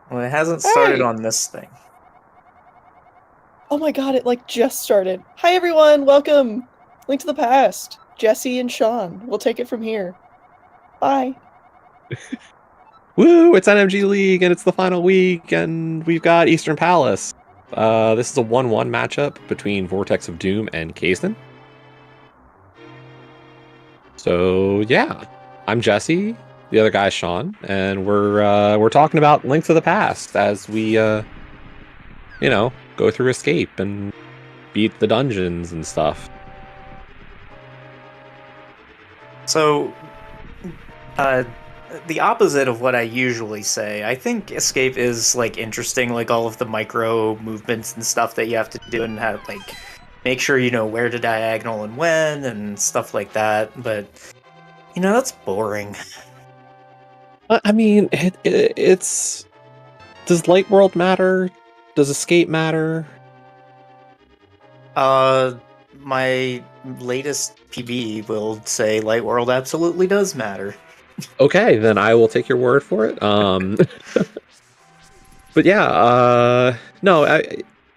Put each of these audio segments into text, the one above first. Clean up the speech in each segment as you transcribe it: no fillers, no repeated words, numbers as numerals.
Well, it hasn't started Hey! on this thing. Oh my god, it like just started. Hi everyone, welcome! Link to the past. Jesse and Sean. We'll take it from here. Bye. Woo! It's NMG League, and it's the final week, and we've got Eastern Palace. This is a 1-1 matchup between Vortex of Doom and Kaesden. So yeah, I'm Jesse. The other guy's Sean, and we're talking about Link to the Past as we go through Escape and beat the dungeons and stuff. So, uh, the opposite of what I usually say. I think escape is like interesting, like all of the micro movements and stuff that you have to do, and have like make sure you know where to diagonal and when and stuff like that. But that's boring. I mean, it's does Light World matter? Does Escape matter? My latest PB will say Light World absolutely does matter. Okay, then I will take your word for it. But yeah, no,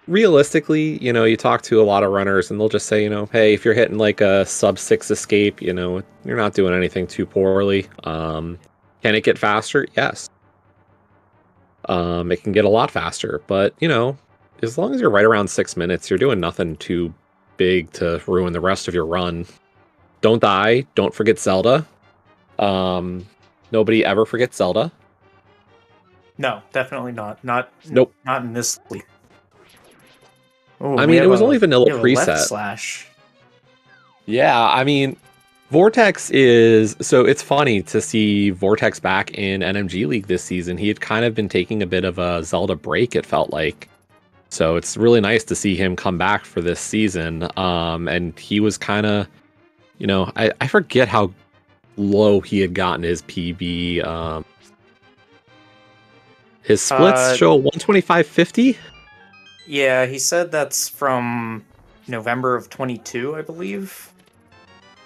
realistically, you talk to a lot of runners and they'll just say, hey, if you're hitting like a sub 6 escape, you're not doing anything too poorly. Can it get faster? Yes. It can get a lot faster, but as long as you're right around 6 minutes, you're doing nothing too big to ruin the rest of your run. Don't die. Don't forget Zelda. Nobody ever forgets Zelda. No, definitely not. Not Nope. Not in this league. Ooh, I mean, it was only vanilla we have a left preset. slash. Yeah, I mean, Vortex is... So it's funny to see Vortex back in NMG League this season. He had kind of been taking a bit of a Zelda break, it felt like. So it's really nice to see him come back for this season. And he was kind of... I forget how low he had gotten his PB. His splits show 125.50. Yeah, he said that's from November of 22, I believe.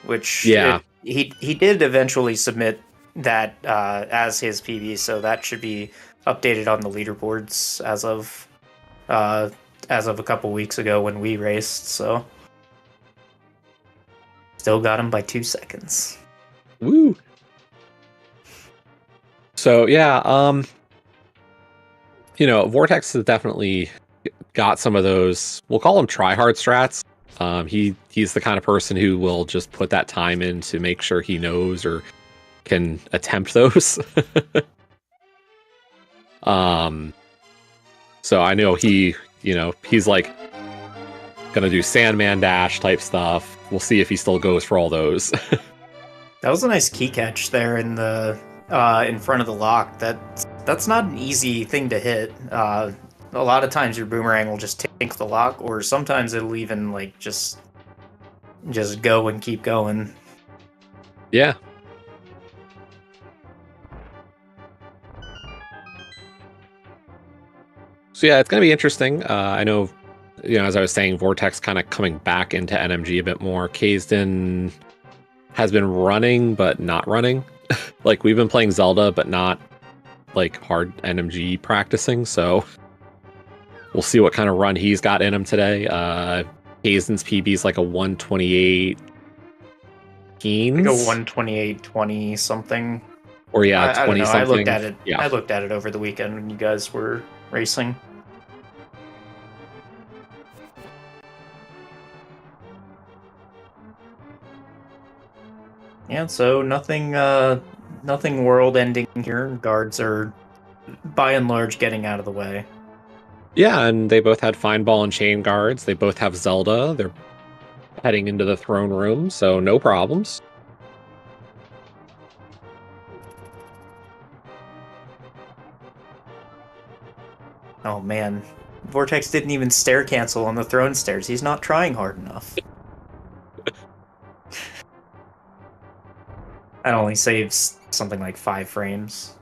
Which he did eventually submit that as his PB, so that should be updated on the leaderboards as of a couple weeks ago when we raced. So still got him by 2 seconds. Woo! So yeah, Vortex has definitely got some of those, we'll call them try-hard strats. He's the kind of person who will just put that time in to make sure he knows or can attempt those. So I know he's like gonna do Sandman Dash type stuff. We'll see if he still goes for all those. That was a nice key catch there in the in front of the lock. That's not an easy thing to hit. A lot of times your boomerang will just tink the lock, or sometimes it'll even like just go and keep going. Yeah. So yeah, it's gonna be interesting. I know, as I was saying, Vortex kind of coming back into NMG a bit more. Kaesden has been running, but not running. Like, we've been playing Zelda, but not like hard NMG practicing. So we'll see what kind of run he's got in him today. Kaesden's PB is like a 128 teens. Like a 128-20 something. Or yeah, 20 I don't know. something. I looked at it. Yeah. I looked at it over the weekend when you guys were racing. Yeah, so nothing world-ending here. Guards are, by and large, getting out of the way. Yeah, and they both had Fine Ball and Chain Guards. They both have Zelda. They're heading into the throne room, so no problems. Oh man, Vortex didn't even stair cancel on the throne stairs. He's not trying hard enough. That only saves something like 5 frames.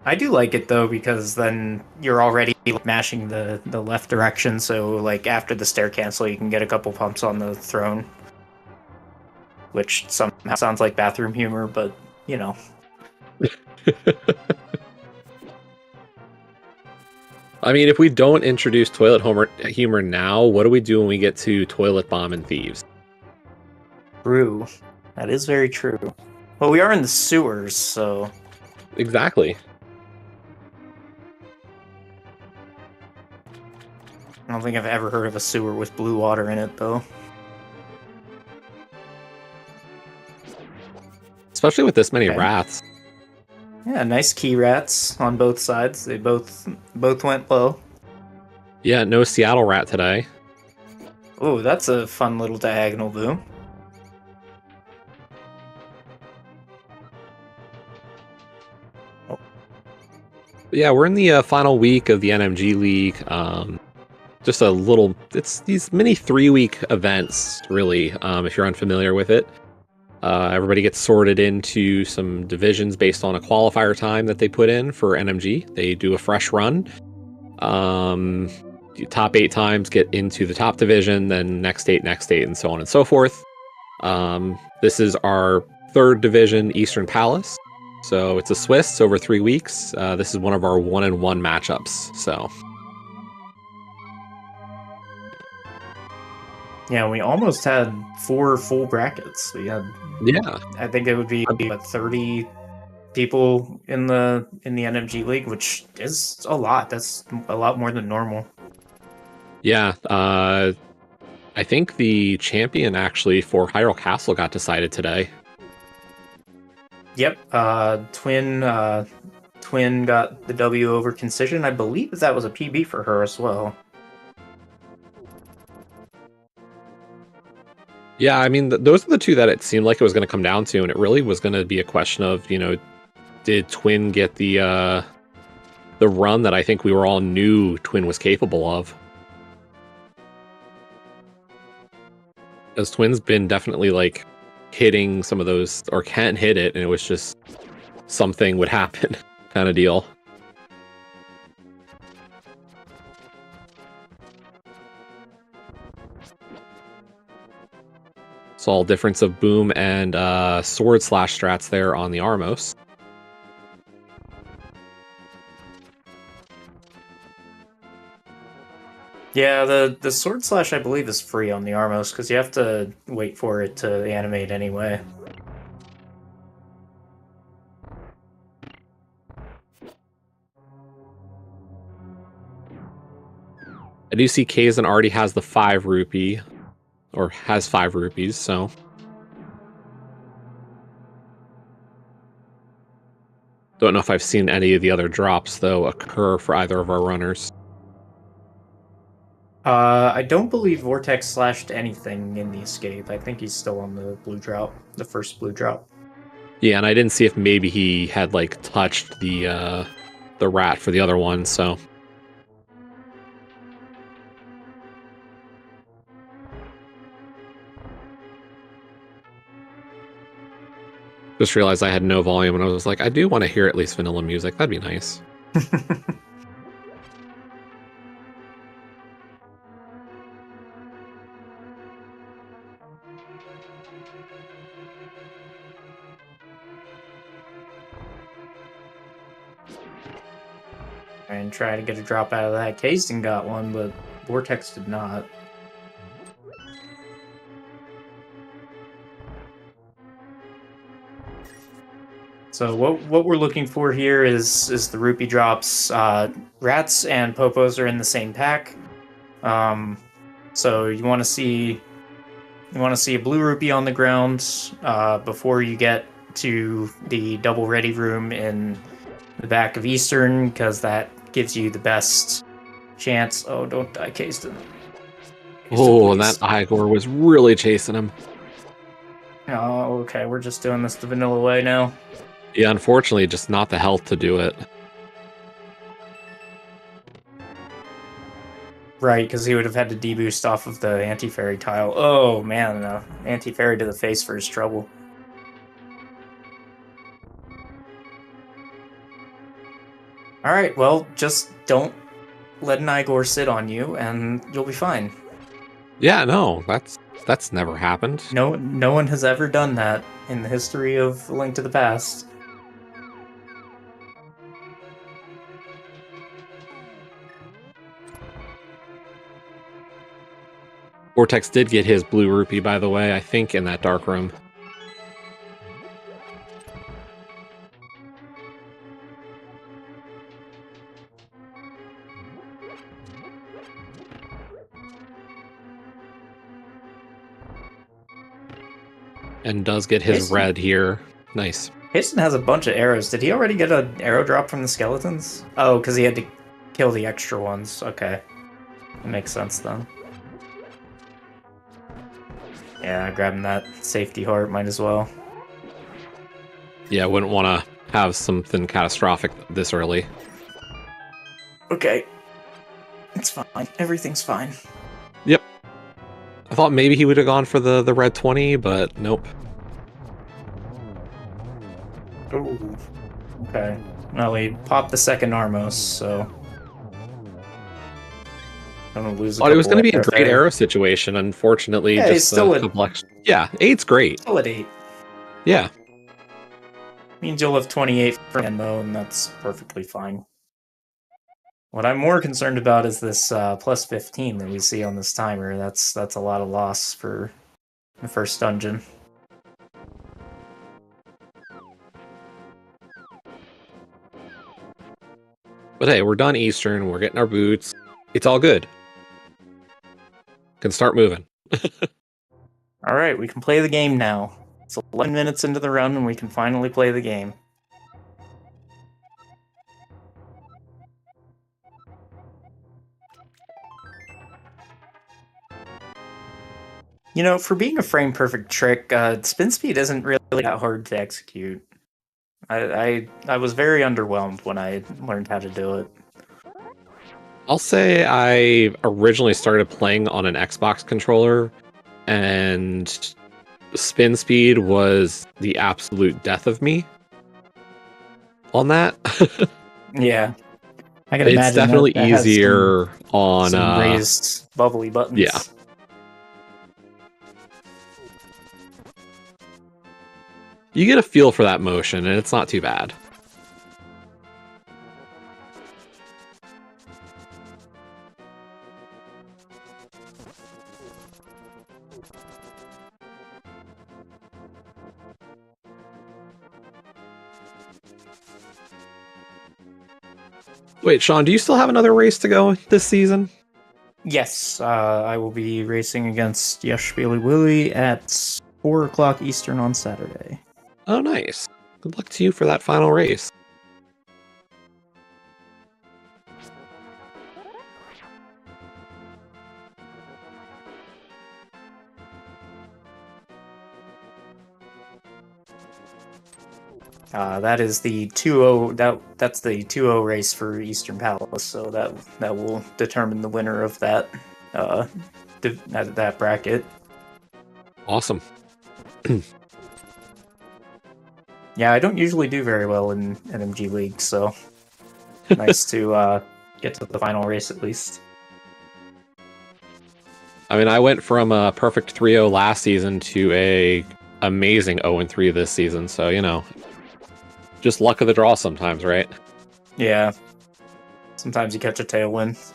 I do like it though, because then you're already mashing the left direction, so like after the stair cancel you can get a couple pumps on the throne. Which somehow sounds like bathroom humor, but I mean, if we don't introduce toilet humor now, what do we do when we get to Toilet Bomb and Thieves? True. That is very true. Well, we are in the sewers, so... Exactly. I don't think I've ever heard of a sewer with blue water in it, though. Especially with this many rats. Yeah, nice key rats on both sides. They both went low. Yeah, no Seattle rat today. Oh, that's a fun little diagonal boom. Yeah, we're in the final week of the NMG League. Just a little... It's these mini 3-week events, really, if you're unfamiliar with it. Everybody gets sorted into some divisions based on a qualifier time that they put in for NMG. They do a fresh run. Top 8 times get into the top division, then next 8, and so on and so forth. This is our 3rd division, Eastern Palace. So it's a Swiss over 3 weeks. This is one of our 1-1 matchups. So yeah, we almost had 4 full brackets. We had, yeah, I think it would be 30 people in the NMG League, which is a lot. That's a lot more than normal. Yeah, I think the champion actually for Hyrule Castle got decided today. Yep, Twin got the W over Concision. I believe that was a PB for her as well. Yeah, I mean, those are the two that it seemed like it was going to come down to, and it really was going to be a question of, you know, did Twin get the run that I think we were all knew Twin was capable of? As Twin's been definitely like hitting some of those, or can't hit it, and it was just something would happen kind of deal. Saw a difference of boom and sword slash strats there on the Armos. Yeah, the sword slash I believe is free on the Armos because you have to wait for it to animate anyway. I do see Kaesden already has the 5 rupee, or has 5 rupees, so... Don't know if I've seen any of the other drops, though, occur for either of our runners. I don't believe Vortex slashed anything in the escape. I think he's still on the blue drop, the first blue drop. Yeah, and I didn't see if maybe he had, like, touched the rat for the other one, so... Just realized I had no volume, and I was like, I do want to hear at least vanilla music. That'd be nice. And try to get a drop out of that. Kaesden got one, but Vortex did not. So what we're looking for here is the rupee drops. Rats and Popos are in the same pack. So you want to see a blue rupee on the ground before you get to the double ready room in the back of Eastern, because that gives you the best chance. Oh, don't die, Kaesden. Oh, and that Igor was really chasing him. Oh, okay, we're just doing this the vanilla way now. Yeah, unfortunately, just not the health to do it. Right, because he would have had to deboost off of the anti-fairy tile. Oh, man, anti-fairy to the face for his trouble. Alright, well, just don't let an Igor sit on you, and you'll be fine. Yeah, no, that's never happened. No one has ever done that in the history of A Link to the Past. Vortex did get his blue rupee, by the way, I think in that dark room. And does get his red here. Nice. Kaesden has a bunch of arrows. Did he already get an arrow drop from the skeletons? Oh, because he had to kill the extra ones. Okay. That makes sense then. Yeah, grabbing that safety heart might as well. Yeah, wouldn't want to have something catastrophic this early. Okay. It's fine. Everything's fine. Yep. I thought maybe he would have gone for the red 20, but nope. Oh. Okay. Well, he popped the second Armos, so... I'm gonna lose Thought it was going to be a great arrow situation. Unfortunately, yeah, just still a couple extra. Yeah, 8's great. Still at 8. Yeah. Means you'll have 28 for him, though, and that's perfectly fine. What I'm more concerned about is this plus 15 that we see on this timer. That's a lot of loss for the first dungeon. But hey, we're done Eastern. We're getting our boots. It's all good. Can start moving. All right, we can play the game now. It's 11 minutes into the run, and we can finally play the game. You know, for being a frame-perfect trick, spin speed isn't really that hard to execute. I was very underwhelmed when I learned how to do it. I'll say I originally started playing on an Xbox controller, and spin speed was the absolute death of me on that. Yeah. I can imagine it's definitely that easier on some raised bubbly buttons. Yeah. You get a feel for that motion, and it's not too bad. Wait, Sean, do you still have another race to go this season? Yes, I will be racing against Yashbili Willy at 4 o'clock Eastern on Saturday. Oh, nice. Good luck to you for that final race. That is the 2-0. That's the 2-0 race for Eastern Palace. So that will determine the winner of that that bracket. Awesome. Yeah, I don't usually do very well in NMG League, so nice to get to the final race at least. I mean, I went from a perfect 3-0 last season to a amazing 0-3 this season, so you know. Just luck of the draw sometimes, right? Yeah. Sometimes you catch a tailwind.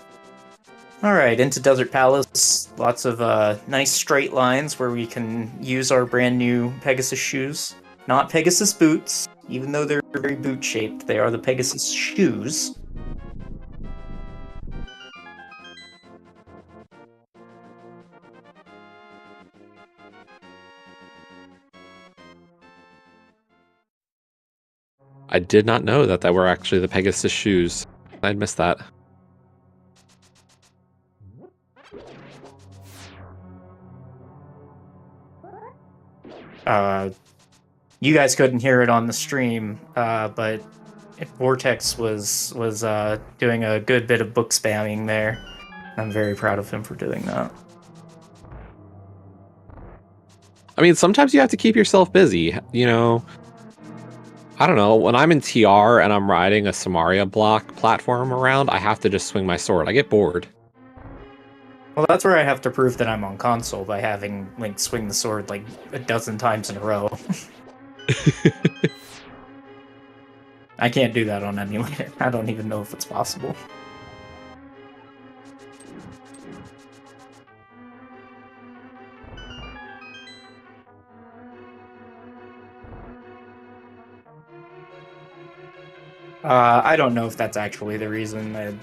Alright, into Desert Palace. Lots of nice straight lines where we can use our brand new Pegasus shoes. Not Pegasus boots, even though they're very boot-shaped. They are the Pegasus shoes. I did not know that were actually the Pegasus shoes. I'd missed that. You guys couldn't hear it on the stream, but Vortex was doing a good bit of book spamming there. I'm very proud of him for doing that. I mean, sometimes you have to keep yourself busy, you know. I don't know, when I'm in TR and I'm riding a Samaria block platform around, I have to just swing my sword. I get bored. Well, that's where I have to prove that I'm on console by having Link swing the sword like a dozen times in a row. I can't do that on emulator. I don't even know if it's possible. I don't know if that's actually the reason.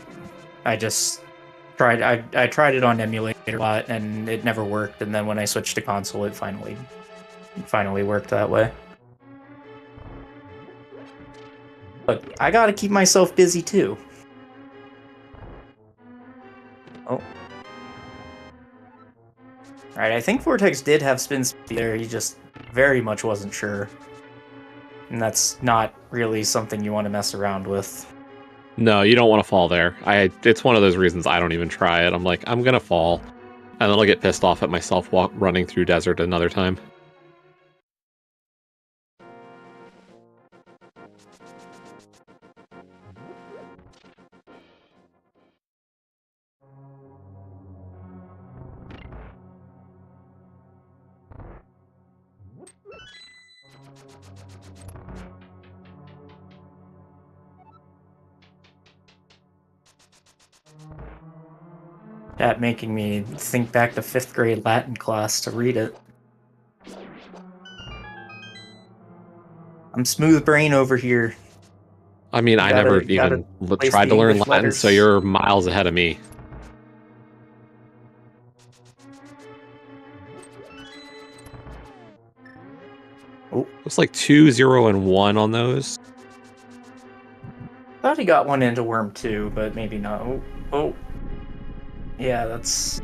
I just tried. I tried it on emulator a lot, and it never worked. And then when I switched to console, it finally worked that way. But I gotta keep myself busy too. Oh. Alright, I think Vortex did have spin speed there, he just very much wasn't sure. And that's not really something you want to mess around with. No, you don't want to fall there. It's one of those reasons I don't even try it. I'm like, I'm gonna fall. And then I'll get pissed off at myself running through desert another time. That making me think back to 5th grade Latin class to read it. I'm smooth brain over here. I mean, I never even tried to learn Latin, so you're miles ahead of me. Oh, looks like 2, 0, and 1 on those. Thought he got one into Worm 2, but maybe not. Oh. Yeah, that's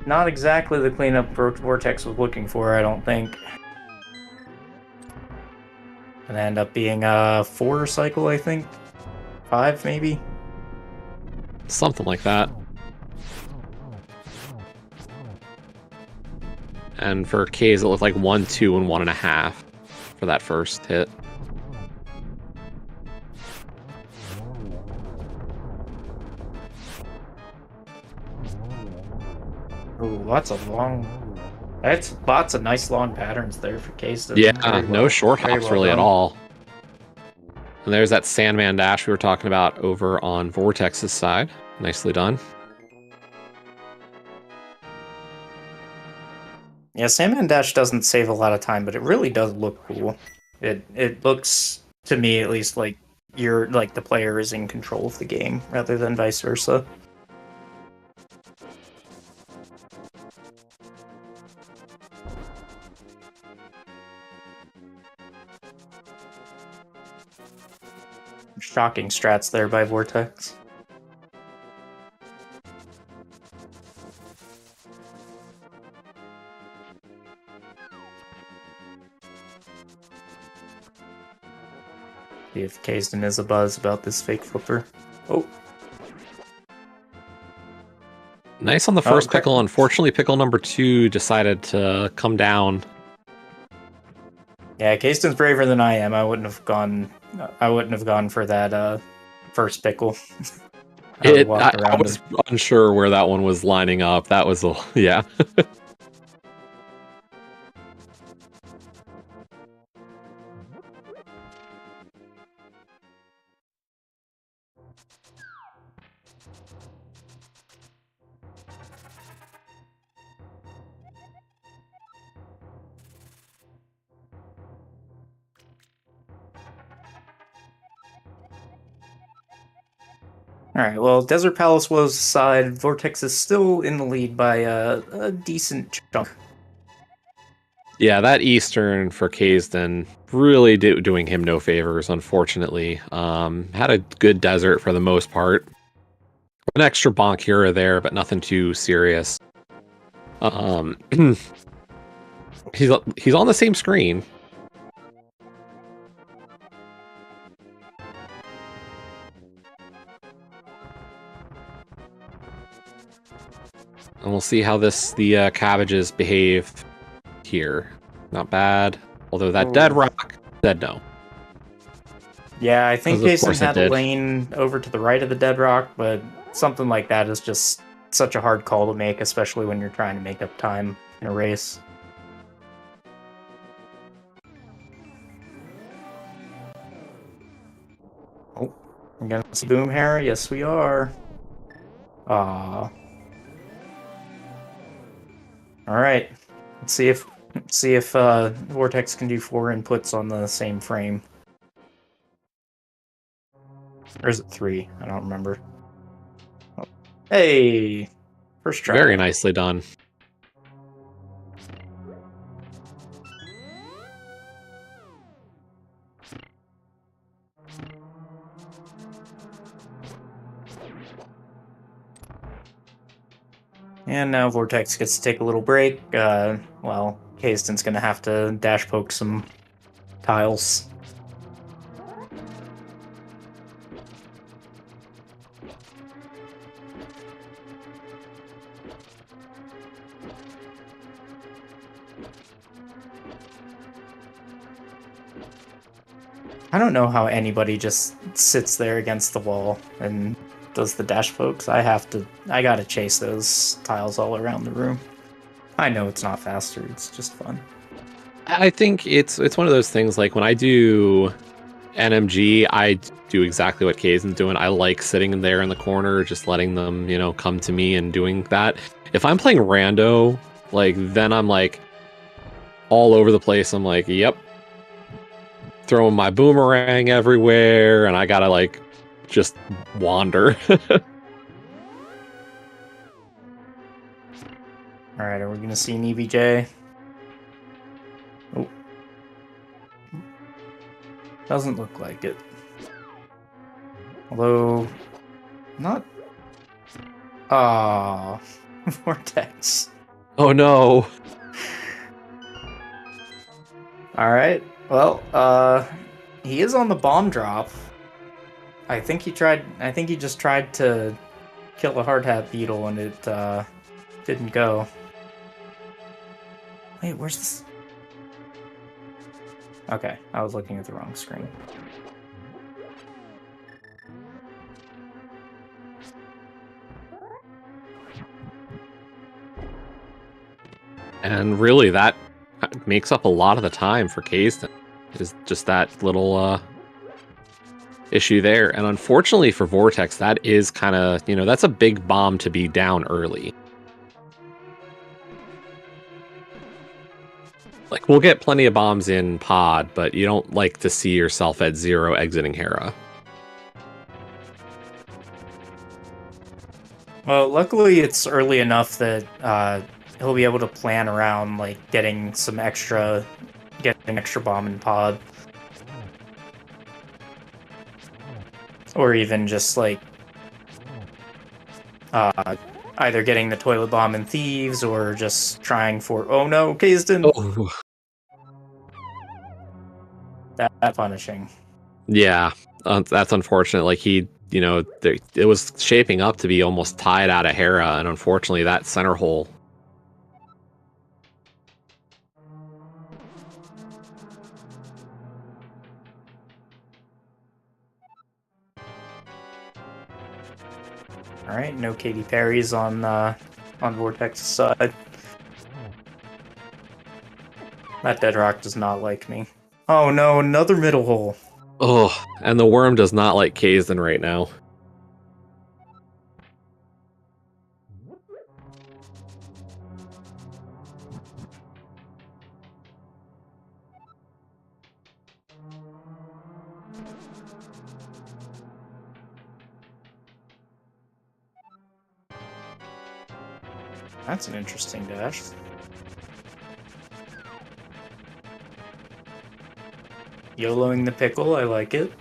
not exactly the cleanup Vortex was looking for, I don't think. Gonna end up being a 4 cycle, I think. 5, maybe? Something like that. And for K's, it looked like 1, 2, and 1.5 for that first hit. Ooh, lots of nice long patterns there for Kaesden. Yeah, no short hops really at all. And there's that Sandman dash we were talking about over on Vortex's side. Nicely done. Yeah, Sandman dash doesn't save a lot of time, but it really does look cool. It looks, to me at least, like the player is in control of the game rather than vice versa. Shocking strats there by Vortex. See if Kaesden is abuzz about this fake flipper. Oh. Nice on the first pickle. Unfortunately, pickle number 2 decided to come down. Yeah, Kaesden's braver than I am. I wouldn't have gone for that first pickle. I was unsure where that one was lining up. That was yeah. Alright, well, Desert Palace was side. Vortex is still in the lead by a decent chunk. Yeah, that Eastern for Kaesden really doing him no favors, unfortunately. Had a good desert for the most part. An extra bonk here or there, but nothing too serious. He's on the same screen. And we'll see how the cabbages behave here. Not bad. Although that dead rock said no. Yeah, I think Kaesden had a lane over to the right of the dead rock, but something like that is just such a hard call to make, especially when you're trying to make up time in a race. Oh, we're gonna see Boom Hair? Yes, we are. Aww. Alright. Let's see if Vortex can do 4 inputs on the same frame. Or is it 3? I don't remember. Oh. Hey! First try. Very nicely done. And now Vortex gets to take a little break. Well, Kaesden's gonna have to dash poke some tiles. I don't know how anybody just sits there against the wall and does the dash pokes. I gotta chase those tiles all around the room. I know it's not faster, it's just fun. I think it's one of those things, like when I do NMG, I do exactly what Kaesden's doing. I like sitting there in the corner, just letting them, come to me and doing that. If I'm playing rando, like, then I'm like all over the place. I'm like, yep, throwing my boomerang everywhere, and I gotta like just wander. All right, are we gonna see an EVJ? Oh, doesn't look like it. Although, not. Ah, Vortex. Oh no. All right. Well, he is on the bomb drop. I think he just tried to kill a hard hat beetle and it didn't go. Wait, where's this? Okay, I was looking at the wrong screen. And really, that makes up a lot of the time for Kaesden. Is just that little issue there. And unfortunately for Vortex, that is kind of, that's a big bomb to be down early. Like, we'll get plenty of bombs in pod, but you don't like to see yourself at 0 exiting Hera. Well, luckily it's early enough that he'll be able to plan around like getting extra bomb in pod. Or even just like either getting the toilet bomb in Thieves or just trying for oh no, Kaesden. Oh. That punishing. Yeah, that's unfortunate. Like it was shaping up to be almost tied out of Hera, and unfortunately that center hole. All right, no Katy Perry's on Vortex's side. That dead rock does not like me. Oh no, another middle hole. Oh, and the worm does not like Kaesden right now. That's an interesting dash. YOLOing the pickle, I like it.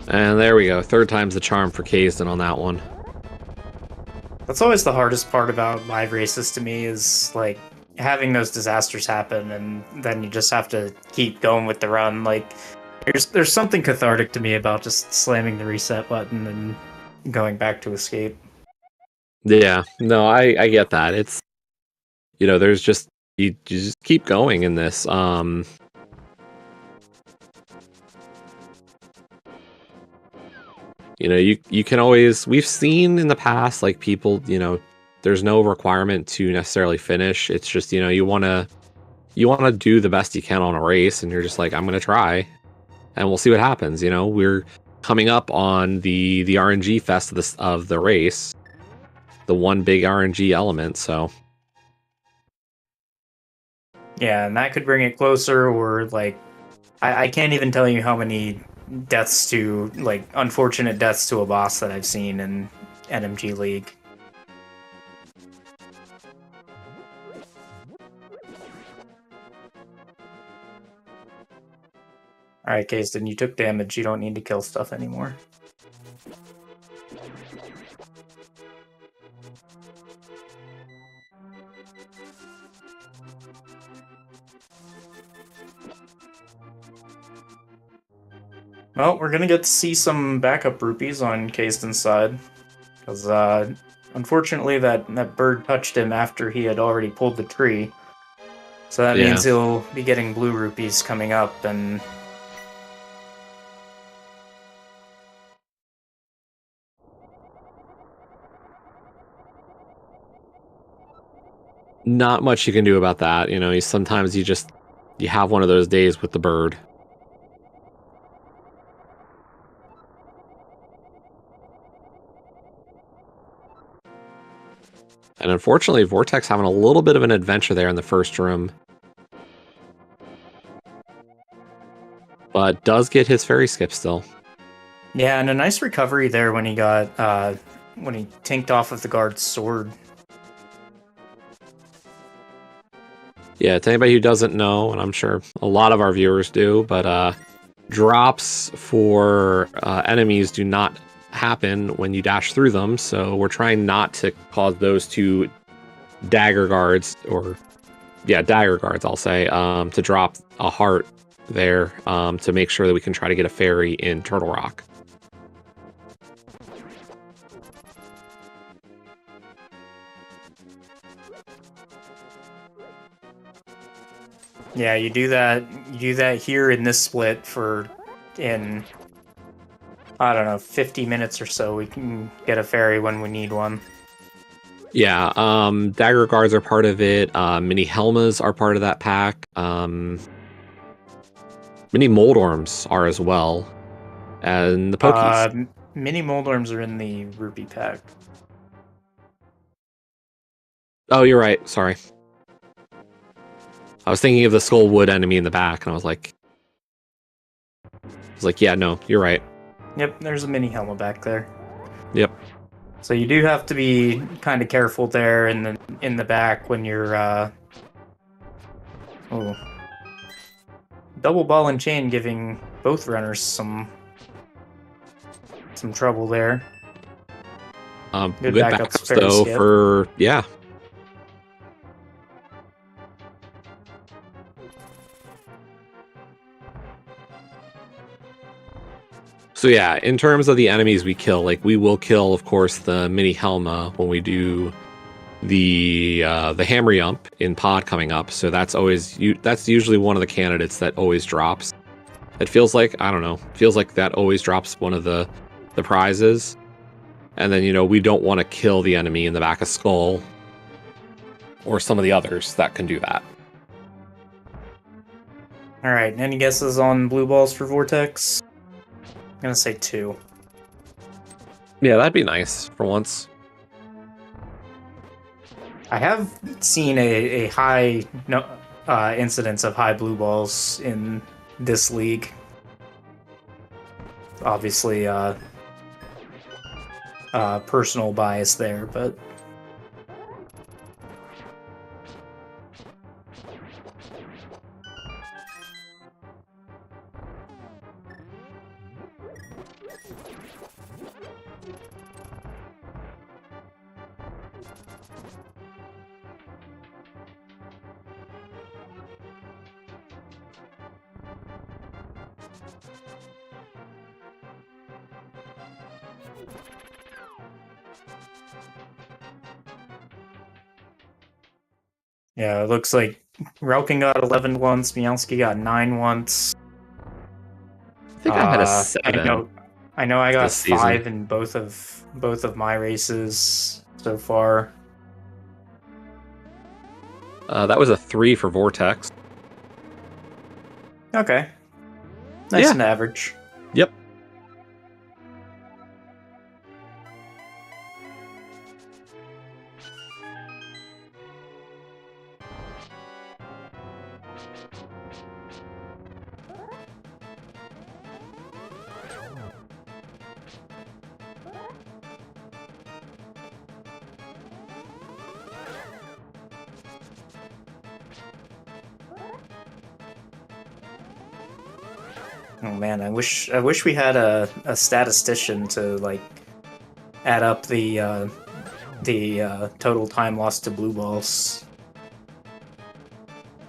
And there we go. Third time's the charm for Kaesden on that one. That's always the hardest part about live races to me is like having those disasters happen and then you just have to keep going with the run. Like there's something cathartic to me about just slamming the reset button and going back to escape. Yeah, no, I get that. It's there's just you just keep going in this. You can always, we've seen in the past, like people, there's no requirement to necessarily finish. It's just, you want to do the best you can on a race and you're just like, I'm going to try and we'll see what happens. coming up on the RNG fest of the race, the one big RNG element. So yeah, and that could bring it closer, or like I can't even tell you how many deaths to like unfortunate deaths to a boss that I've seen in NMG League. Alright, Kaesden, you took damage. You don't need to kill stuff anymore. Well, we're gonna get to see some backup rupees on Kaesden's side. Because, unfortunately, that bird touched him after he had already pulled the tree. So that means he'll be getting blue rupees coming up, and not much you can do about that. You know, sometimes you have one of those days with the bird. And unfortunately, Vortex having a little bit of an adventure there in the first room. But does get his fairy skip still. Yeah, and a nice recovery there when he got, when he tinked off of the guard's sword. Yeah, to anybody who doesn't know, and I'm sure a lot of our viewers do, but drops for enemies do not happen when you dash through them, so we're trying not to cause those two dagger guards, I'll say, to drop a heart there, to make sure that we can try to get a fairy in Turtle Rock. Yeah, you do that here in this split in I don't know, 50 minutes or so. We can get a fairy when we need one. Yeah, dagger guards are part of it. Mini Helmas are part of that pack. Mini Moldorms are as well. And the Pokies. Mini Moldorms are in the Rupee pack. Oh, you're right. Sorry. I was thinking of the Skull Wood enemy in the back, and I was like, yeah, no, you're right. Yep, there's a mini Helma back there. Yep. So you do have to be kind of careful there in the back when you're double ball and chain, giving both runners some trouble there. Good backups though for So yeah, in terms of the enemies we kill, like we will kill, of course, the mini Helma when we do the Hammer Yump in Pod coming up. So that's usually one of the candidates that always drops. It feels like, I don't know, feels like that always drops one of the prizes. And then, we don't want to kill the enemy in the back of Skull or some of the others that can do that. All right, any guesses on blue balls for Vortex? I'm gonna say 2. Yeah, that'd be nice for once. I have seen a high incidence of high blue balls in this league. Obviously, personal bias there, but yeah, it looks like Relkin got 11 once, Mialski got 9 once. I think I had a 7. I know I got 5 in both of my races so far. That was a 3 for Vortex. Okay. Nice and average. Yep. Oh man, I wish we had a statistician to like add up the total time lost to blue balls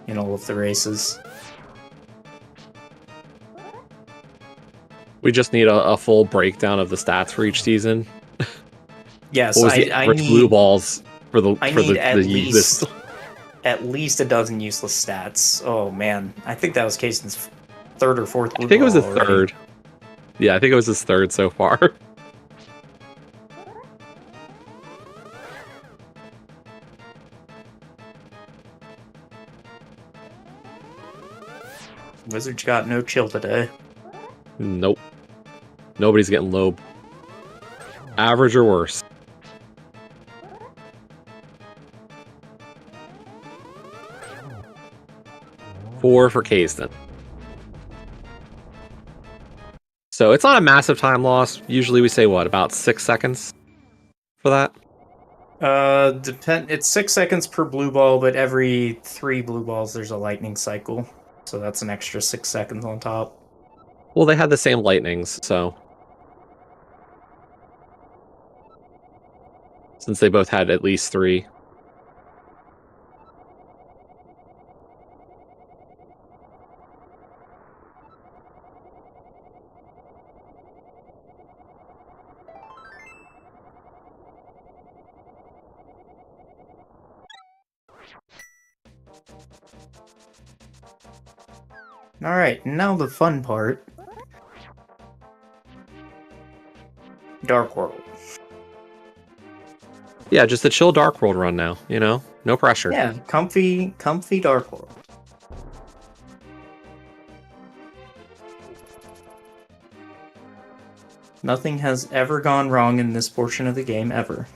in all of the races. We just need a full breakdown of the stats for each season. Yes, what was the average blue balls for the at least a dozen useless stats. Oh man, I think that was Kaesden's third or fourth blue ball. I think it was his already. third. Yeah, I think it was his third so far. Wizards got no chill today. Nope. Nobody's getting low. Average or worse. Four for Kaesden. So it's not a massive time loss. Usually we say what, about 6 seconds for that? It's 6 seconds per blue ball, but every 3 blue balls there's a lightning cycle. So that's an extra 6 seconds on top. Well, they had the same lightnings, so since they both had at least 3. Alright, now the fun part. Dark World. Yeah, just a chill Dark World run now, you know? No pressure. Yeah, comfy Dark World. Nothing has ever gone wrong in this portion of the game, ever.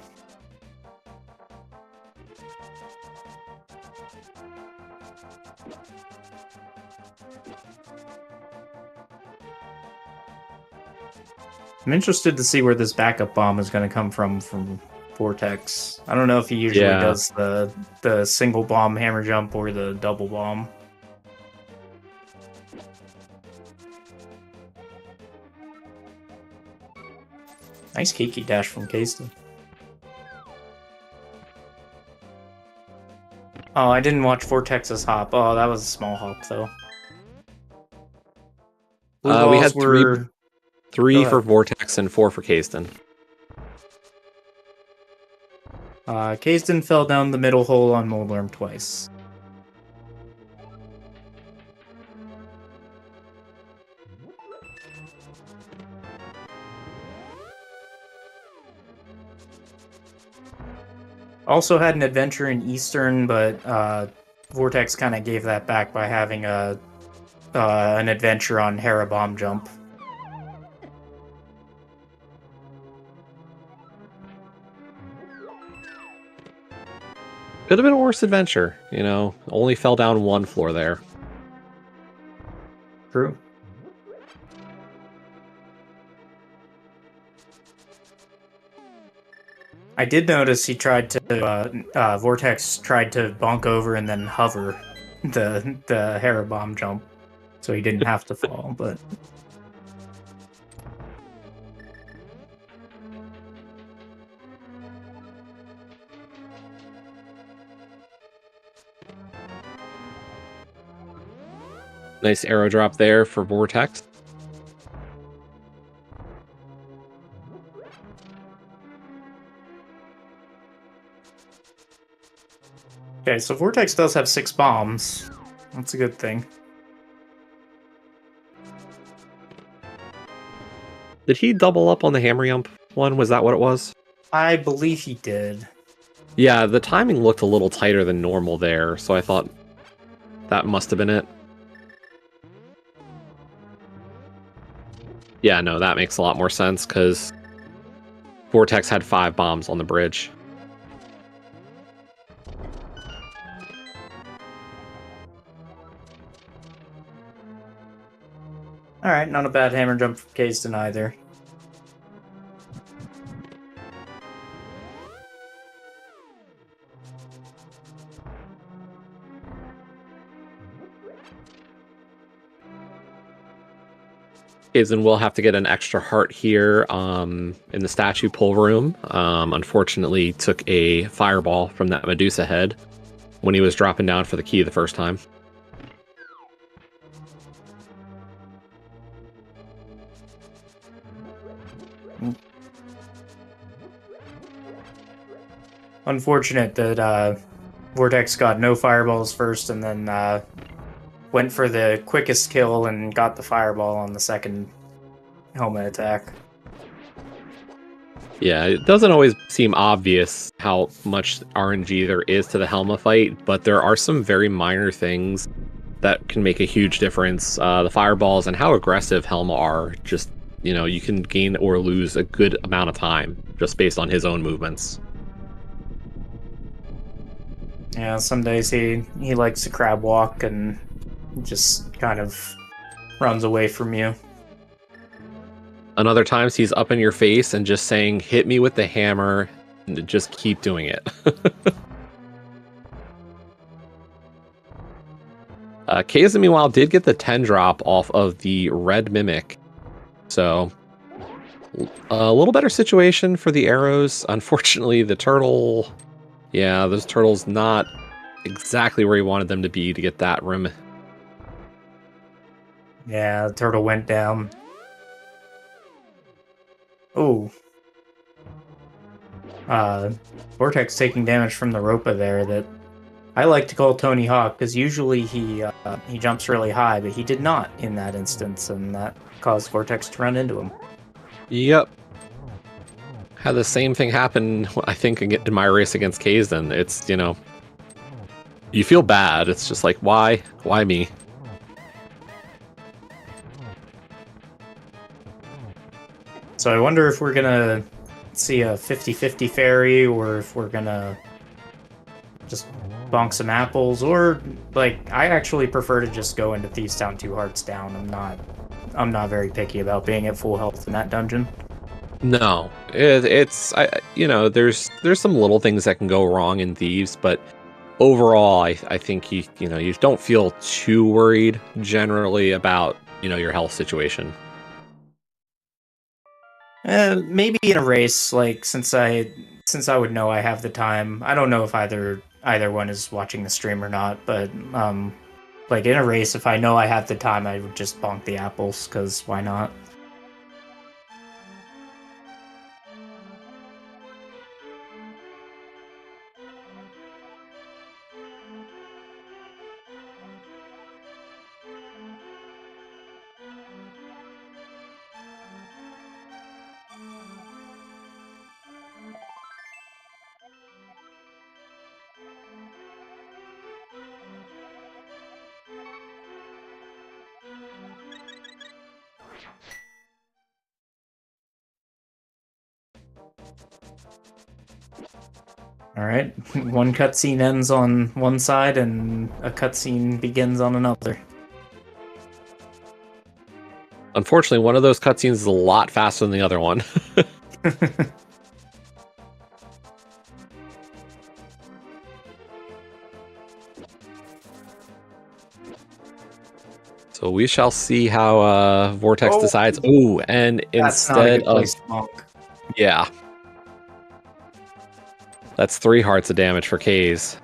I'm interested to see where this backup bomb is going to come from Vortex. I don't know if he usually does the single bomb hammer jump or the double bomb. Nice Kiki dash from Kaesden. Oh, I didn't watch Vortex's hop. Oh, that was a small hop, though. We had three for Vortex and 4 for Kaesden. Kaesden fell down the middle hole on Moldworm twice. Also had an adventure in Eastern, but Vortex kind of gave that back by having an adventure on Hera Bomb Jump. Could have been a worse adventure, you know. Only fell down 1 floor there. True. I did notice he tried to Vortex tried to bonk over and then hover the Hera Bomb Jump, so he didn't have to fall. But nice arrow drop there for Vortex. okay, so Vortex does have 6 bombs. That's a good thing. Did he double up on the hammer jump one? Was that what it was? I believe he did. Yeah, the timing looked a little tighter than normal there, so I thought that must have been it. Yeah, no, that makes a lot more sense, because Vortex had 5 bombs on the bridge. Alright, not a bad hammer jump from Kaesden either. Kaesden will have to get an extra heart here in the statue pull room. Unfortunately, took a fireball from that Medusa head when he was dropping down for the key the first time. Unfortunate that Vortex got no fireballs first and then went for the quickest kill and got the fireball on the second helmet attack. Yeah, it doesn't always seem obvious how much RNG there is to the Helma fight, but there are some very minor things that can make a huge difference. The fireballs and how aggressive Helma are, just, you know, you can gain or lose a good amount of time just based on his own movements. Yeah, some days he likes to crab walk and just kind of runs away from you. And other times he's up in your face and just saying, hit me with the hammer, and just keep doing it. Kaesden, meanwhile, did get the 10 drop off of the red mimic. So, a little better situation for the arrows. Unfortunately, the turtle... Yeah, those turtles not exactly where he wanted them to be to get that rim. Yeah, the turtle went down. Oh. Vortex taking damage from the Ropa there that I like to call Tony Hawk, because usually he jumps really high, but he did not in that instance, and that caused Vortex to run into him. Yep. Had the same thing happen, I think, in my race against Kaesden. It's, you know, you feel bad. It's just like, why? Why me? So I wonder if we're gonna see a 50-50 fairy, or if we're gonna just bonk some apples, or, like, I actually prefer to just go into Thieves Town 2 hearts down. I'm not very picky about being at full health in that dungeon. No, you know, there's some little things that can go wrong in Thieves, but overall, I think you don't feel too worried generally about, you know, your health situation. Maybe in a race, like, since I would know I have the time. I don't know if either one is watching the stream or not, but like, in a race, if I know I have the time, I would just bonk the apples, because why not? Alright, one cutscene ends on one side and a cutscene begins on another. Unfortunately, one of those cutscenes is a lot faster than the other one. So we shall see how Vortex decides. Ooh, and instead of... Yeah. That's 3 hearts of damage for Kaes.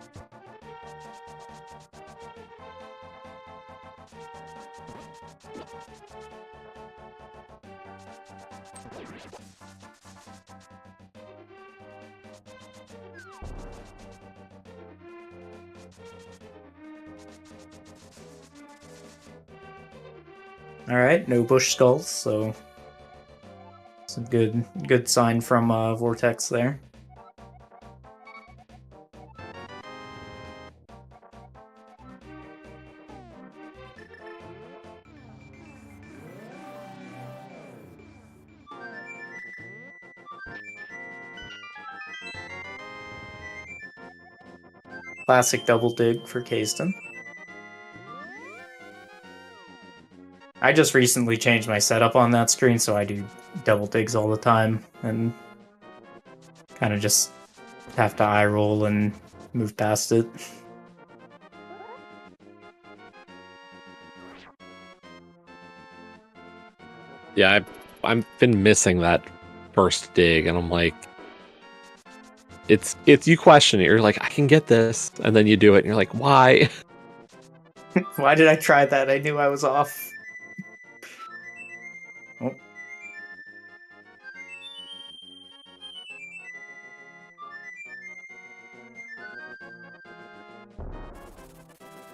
Alright, no bush skulls, so it's a good sign from Vortex there. Classic double dig for Kaesden. I just recently changed my setup on that screen, so I do double digs all the time, and kind of just have to eye roll and move past it. Yeah, I've been missing that first dig, and I'm like, it's you question it. You're like, I can get this, and then you do it, and you're like, why? Why did I try that? I knew I was off. Oh.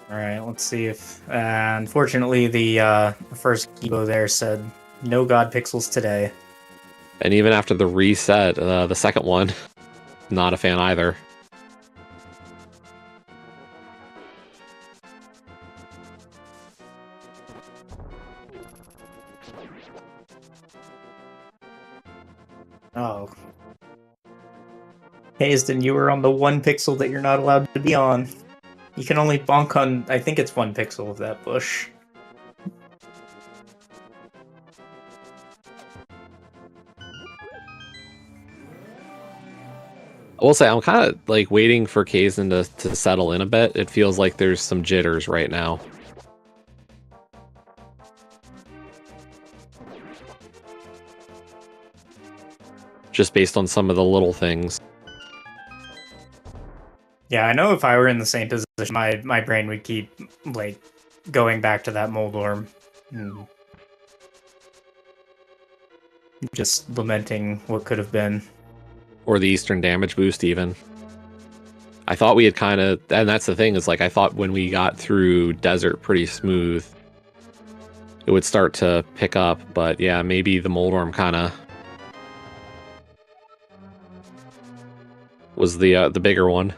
All right, let's see if. Unfortunately, the first Gibo there said no God pixels today. And even after the reset, the second one, not a fan either. Oh. Kaesden, you were on the 1 pixel that you're not allowed to be on. You can only bonk on, I think it's 1 pixel of that bush. I will say, I'm kind of like waiting for Kaesden to settle in a bit. It feels like there's some jitters right now. Just based on some of the little things. Yeah, I know if I were in the same position, my brain would keep, like, going back to that Moldorm. And just lamenting what could have been. Or the Eastern damage boost, even. I thought we had kind of... And that's the thing, is like, I thought when we got through Desert pretty smooth, it would start to pick up. But yeah, maybe the Moldorm kind of... was the bigger one.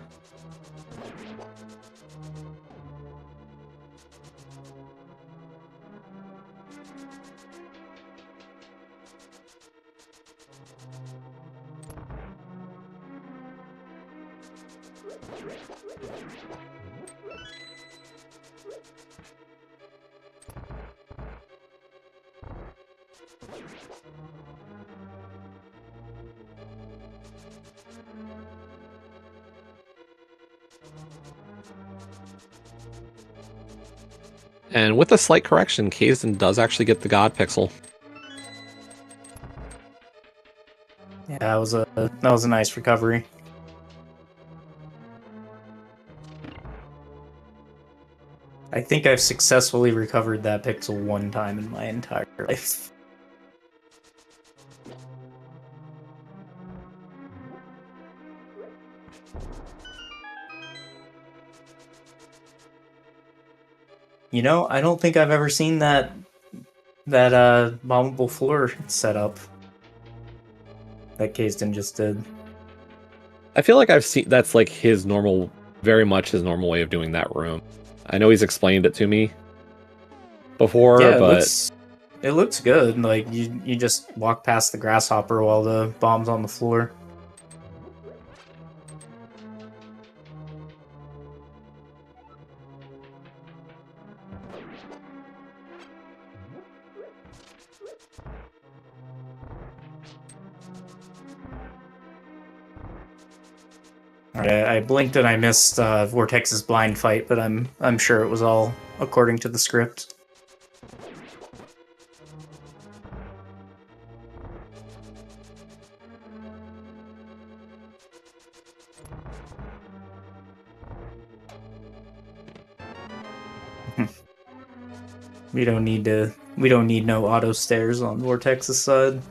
And with a slight correction, Kaesden does actually get the God Pixel. Yeah, that was a nice recovery. I think I've successfully recovered that pixel 1 time in my entire life. You know, I don't think I've ever seen that bombable floor set up that Kaesden just did. I feel like I've seen... That's like his normal... Very much his normal way of doing that room. I know he's explained it to me before, yeah, but... It looks good. Like, you just walk past the grasshopper while the bomb's on the floor. I blinked and I missed Vortex's blind fight, but I'm sure it was all according to the script. We don't need no auto stairs on Vortex's side.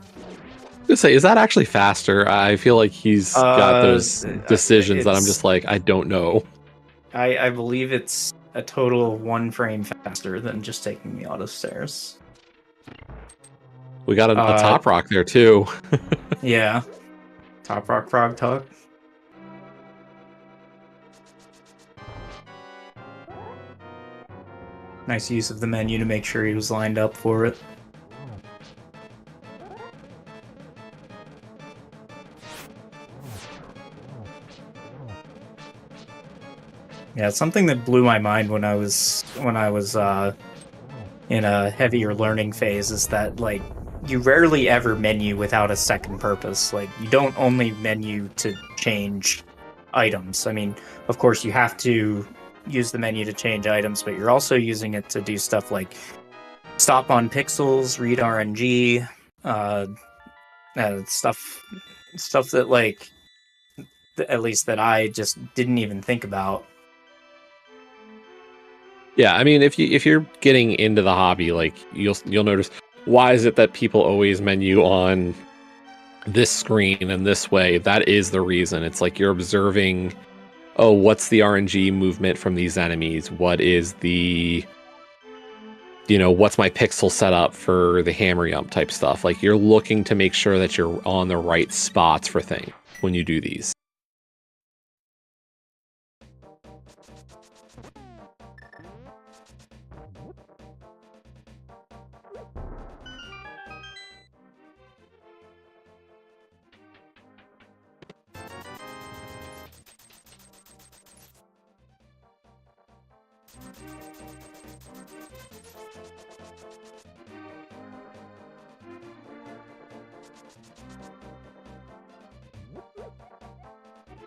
To say, is that actually faster? I feel like he's got those decisions that I'm just like, I don't know. I believe it's a total of 1 frame faster than just taking the auto stairs. We got a top rock there too. Yeah. Top rock frog talk. Nice use of the menu to make sure he was lined up for it. Yeah, it's something that blew my mind when I was in a heavier learning phase is that, like, you rarely ever menu without a second purpose. Like, you don't only menu to change items. I mean, of course, you have to use the menu to change items, but you're also using it to do stuff like stop on pixels, read RNG, stuff that like at least that I just didn't even think about. Yeah, I mean, if you're getting into the hobby, like you'll notice, why is it that people always menu on this screen and this way? That is the reason. It's like you're observing, oh, what's the RNG movement from these enemies? What is the, what's my pixel setup for the hammer jump type stuff? Like you're looking to make sure that you're on the right spots for things when you do these.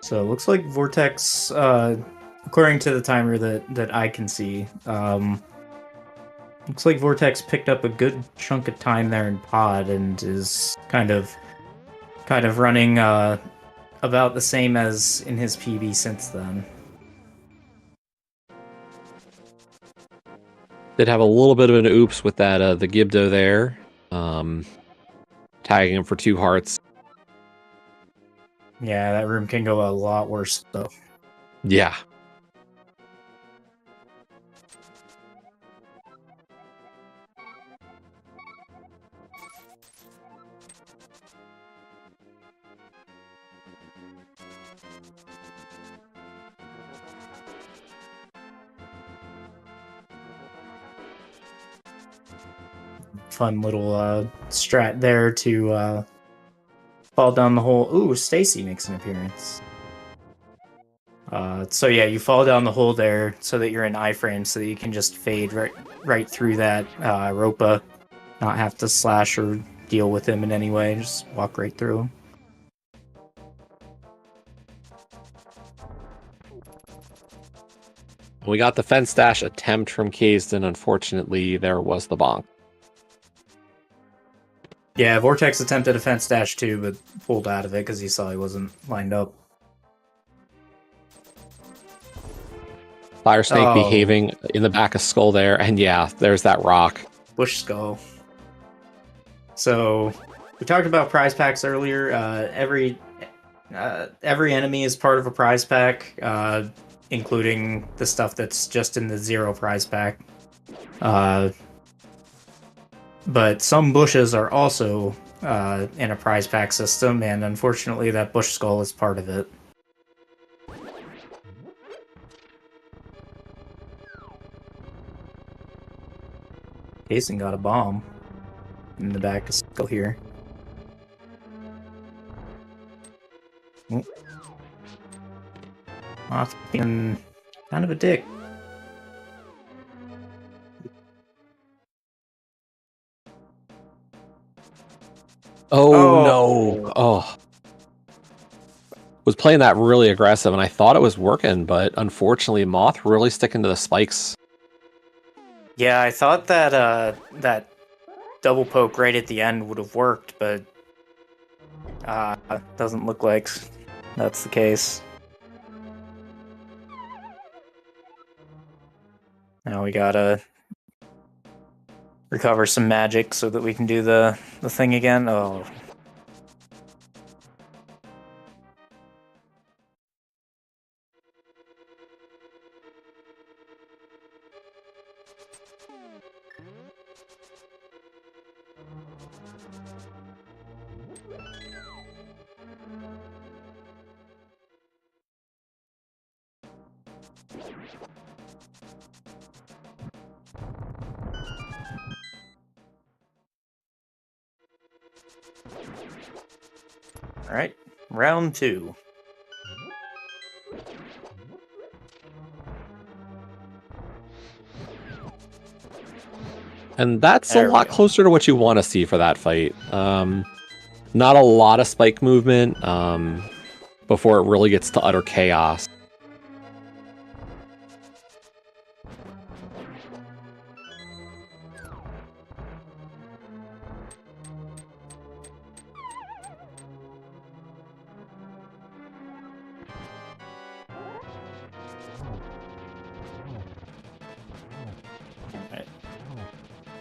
So it looks like Vortex, according to the timer that I can see, looks like Vortex picked up a good chunk of time there in pod and is kind of running about the same as in his PB since then. Did have a little bit of an oops with that the Gibdo there, tagging him for 2 hearts. Yeah, that room can go a lot worse, though. Yeah. Fun little strat there to fall down the hole. Ooh, Stacy makes an appearance. So yeah, you fall down the hole there so that you're in iframe, so that you can just fade right through that Ropa, not have to slash or deal with him in any way. Just walk right through him. We got the fence dash attempt from Kaesden. Unfortunately, there was the bonk. Yeah, Vortex attempted a fence dash too, but pulled out of it because he saw he wasn't lined up. Fire Snake behaving in the back of Skull there, and yeah, there's that rock. Bush Skull. So, we talked about prize packs earlier. Every enemy is part of a prize pack, including the stuff that's just in the 0 prize pack. But some bushes are also in a prize pack system, and unfortunately that Bush Skull is part of it. Kaesden got a bomb in the back of Skull here. Moth being kind of a dick. Oh no. Oh. Was playing that really aggressive, and I thought it was working, but unfortunately Moth really sticking to the spikes. Yeah, I thought that that double poke right at the end would have worked, but doesn't look like that's the case. Now we gotta recover some magic so that we can do the thing again. Oh. All right, round 2. And that's a lot closer to what you want to see for that fight. Not a lot of spike movement before it really gets to utter chaos.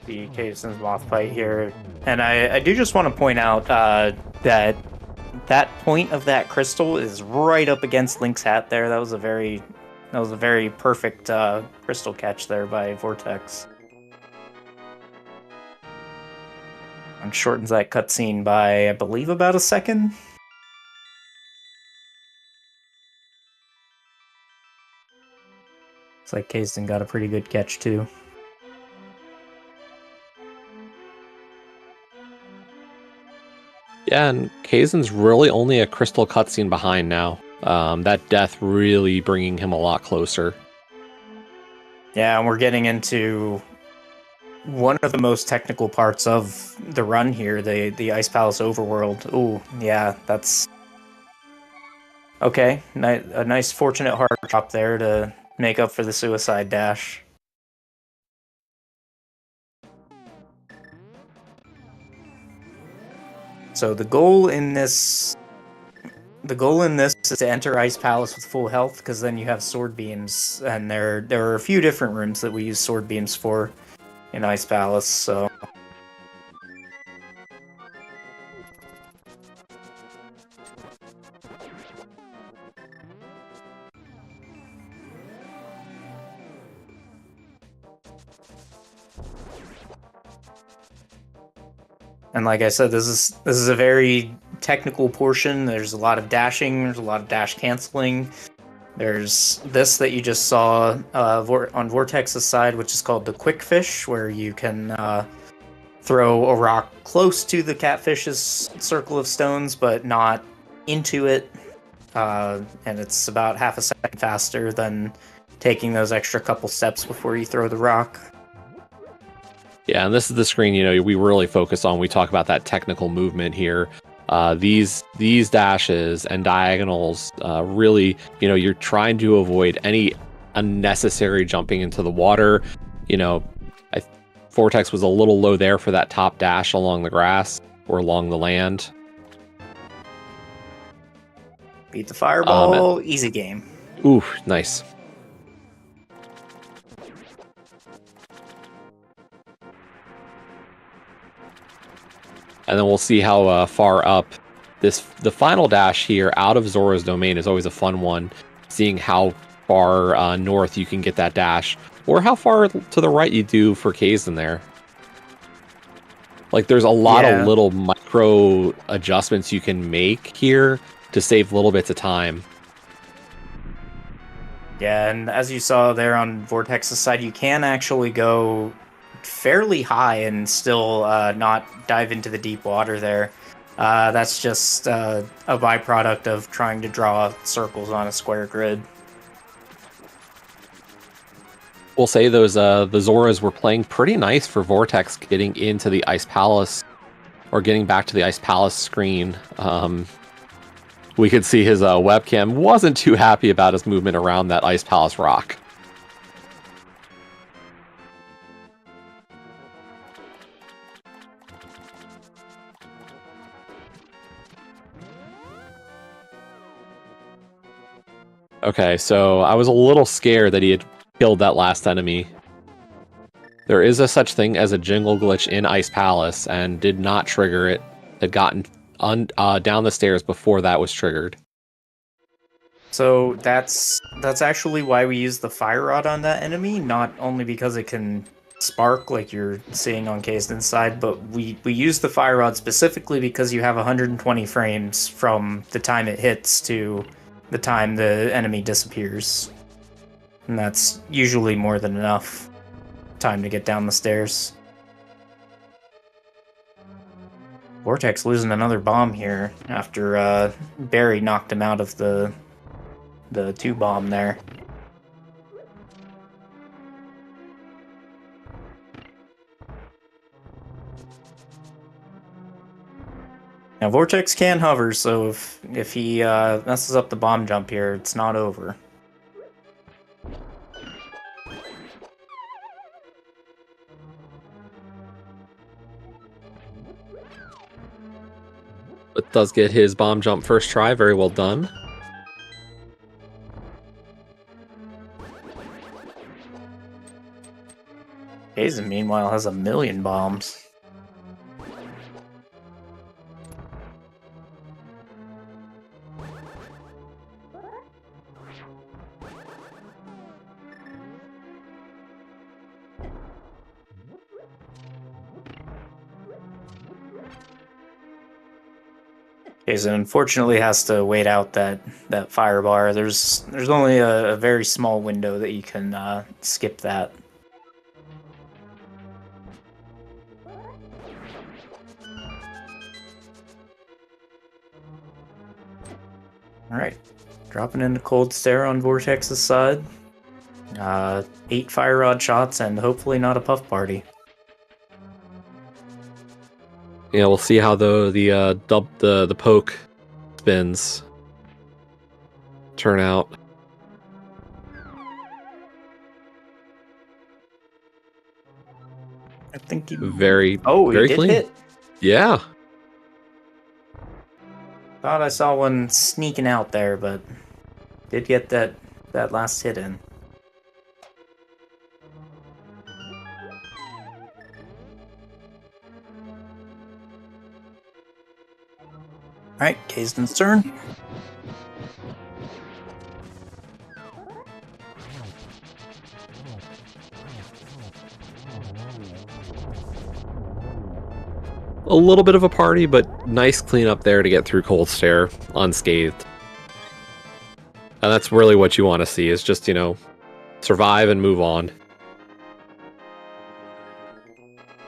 the Kaesden's moth fight here, and I do just want to point out that point of that crystal is right up against Link's hat there. That was a very perfect crystal catch there by Vortex. And shortens that cutscene by, I believe, about a second. Looks like Kaesden got a pretty good catch too. Yeah, and Kaesden's really only a crystal cutscene behind now. That death really bringing him a lot closer. Yeah, and we're getting into one of the most technical parts of the run here, the Ice Palace overworld. Ooh, yeah, that's... Okay, a nice fortunate hard drop there to make up for the suicide dash. So the goal in this is to enter Ice Palace with full health, because then you have sword beams, and there are a few different rooms that we use sword beams for in Ice Palace, so... And like I said, this is a very technical portion. There's a lot of dashing, there's a lot of dash canceling. There's this that you just saw on Vortex's side, which is called the Quick Fish, where you can throw a rock close to the catfish's circle of stones, but not into it. And it's about half a second faster than taking those extra couple steps before you throw the rock. Yeah, and this is the screen, we really focus on. We talk about that technical movement here. These dashes and diagonals, really, you're trying to avoid any unnecessary jumping into the water. Vortex was a little low there for that top dash along the grass or along the land. Beat the fireball, easy game. Ooh, nice. And then we'll see how far up the final dash here out of Zora's domain is always a fun one. Seeing how far north you can get that dash, or how far to the right you do for Kaesden there. Like, there's a lot of little micro adjustments you can make here to save little bits of time. Yeah, and as you saw there on Vortex's side, you can actually go fairly high and still not dive into the deep water there. That's just a byproduct of trying to draw circles on a square grid. We'll say those the Zoras were playing pretty nice for Vortex getting into the Ice Palace, or getting back to the Ice Palace screen. We could see his webcam wasn't too happy about his movement around that Ice Palace rock. Okay, so I was a little scared that he had killed that last enemy. There is a such thing as a jingle glitch in Ice Palace, and did not trigger it. Had gotten down the stairs before that was triggered. So that's actually why we use the fire rod on that enemy, not only because it can spark like you're seeing on Kaesden's side, but we use the fire rod specifically because you have 120 frames from the time it hits to the time the enemy disappears. And that's usually more than enough time to get down the stairs. Vortex losing another bomb here after Barry knocked him out of the 2-bomb there. Now Vortex can hover, so if he messes up the bomb jump here, it's not over. But does get his bomb jump first try, very well done. Kaesden, meanwhile, has 1,000,000 bombs. Kaesden unfortunately has to wait out that fire bar. There's only a very small window that you can skip that. Alright, dropping into Cold Stare on Vortex's side. 8 fire rod shots and hopefully not a puff party. Yeah, we'll see how the poke spins turn out. I think he very he did clean. Hit. Yeah. Thought I saw one sneaking out there, but did get that last hit in. Alright, Kaesden's turn. A little bit of a party, but nice cleanup there to get through Cold Stare unscathed. And that's really what you want to see, is just, survive and move on.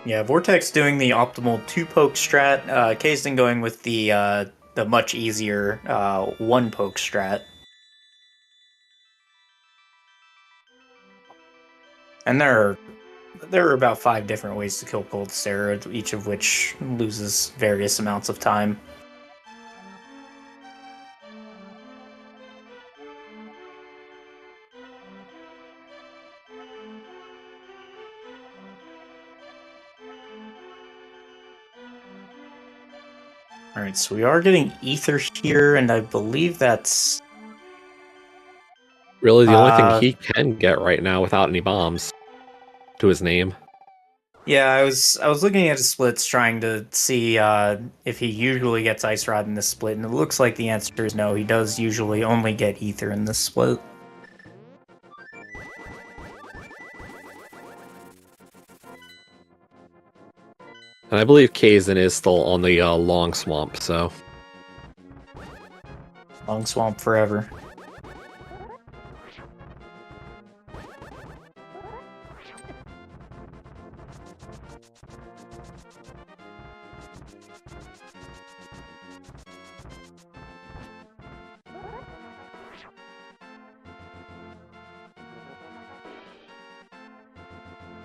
Yeah, Vortex doing the optimal 2-poke strat, Kaesden going with the much easier 1-poke strat. And there are about 5 different ways to kill Cold Stare, each of which loses various amounts of time. Alright, so we are getting Ether here, and I believe that's... Really, the only thing he can get right now without any bombs to his name. Yeah, I was looking at his splits, trying to see if he usually gets Ice Rod in this split, and it looks like the answer is no. He does usually only get Ether in this split. And I believe Kaesden is still on the Long Swamp, so... Long Swamp forever.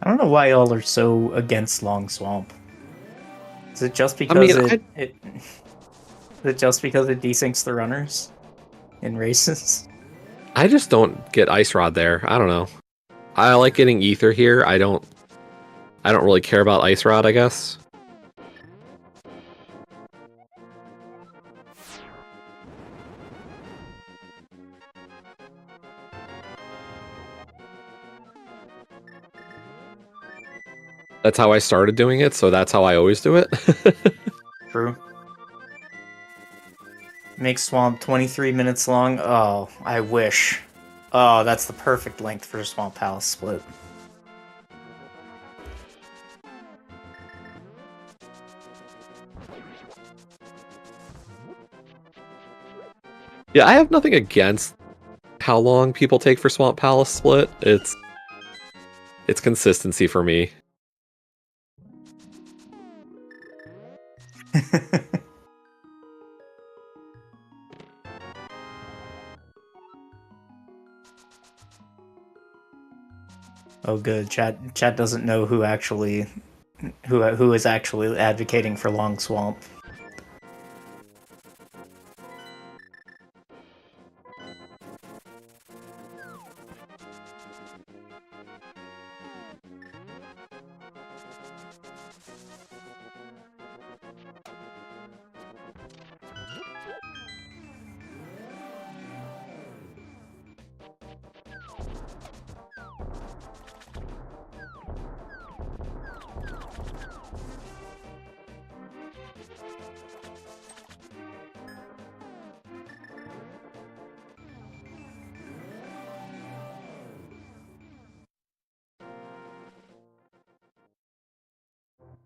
I don't know why y'all are so against Long Swamp. Is it just because is it just because it desyncs the runners in races? I just don't get Ice Rod there. I don't know. I like getting Ether here. I don't really care about Ice Rod, I guess. That's how I started doing it, so that's how I always do it. True. Makes Swamp 23 minutes long. Oh, I wish. Oh, that's the perfect length for a Swamp Palace split. Yeah, I have nothing against how long people take for Swamp Palace split. It's consistency for me. Oh, good. Chat doesn't know who is actually advocating for Long Swamp.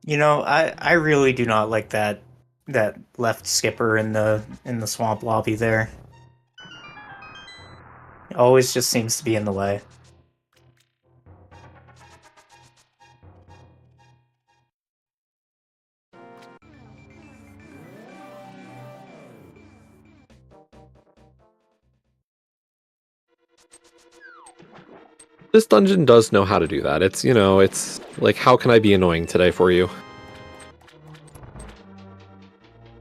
You know, I really do not like that left skipper in the swamp lobby there. It always just seems to be in the way. This dungeon does know how to do that. It's, you know, it's like, how can I be annoying today for you?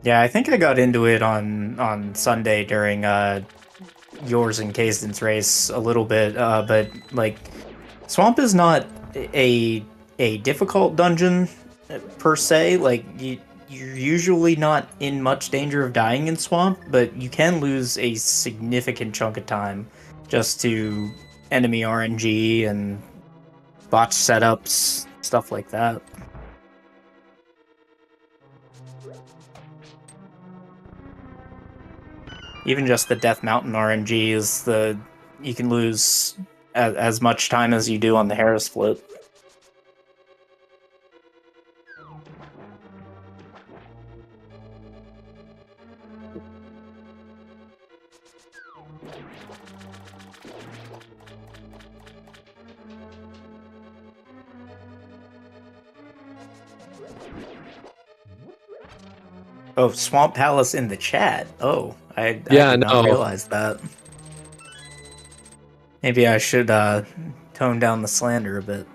Yeah, I think I got into it on Sunday during yours and Kaesden's race a little bit, but like Swamp is not a difficult dungeon per se. Like you're usually not in much danger of dying in Swamp, but you can lose a significant chunk of time just to enemy RNG and botch setups, stuff like that. Even just the Death Mountain RNG is you can lose as much time as you do on the Harris flip. Oh, Swamp Palace in the chat. Oh, I did not realize that. Maybe I should tone down the slander a bit.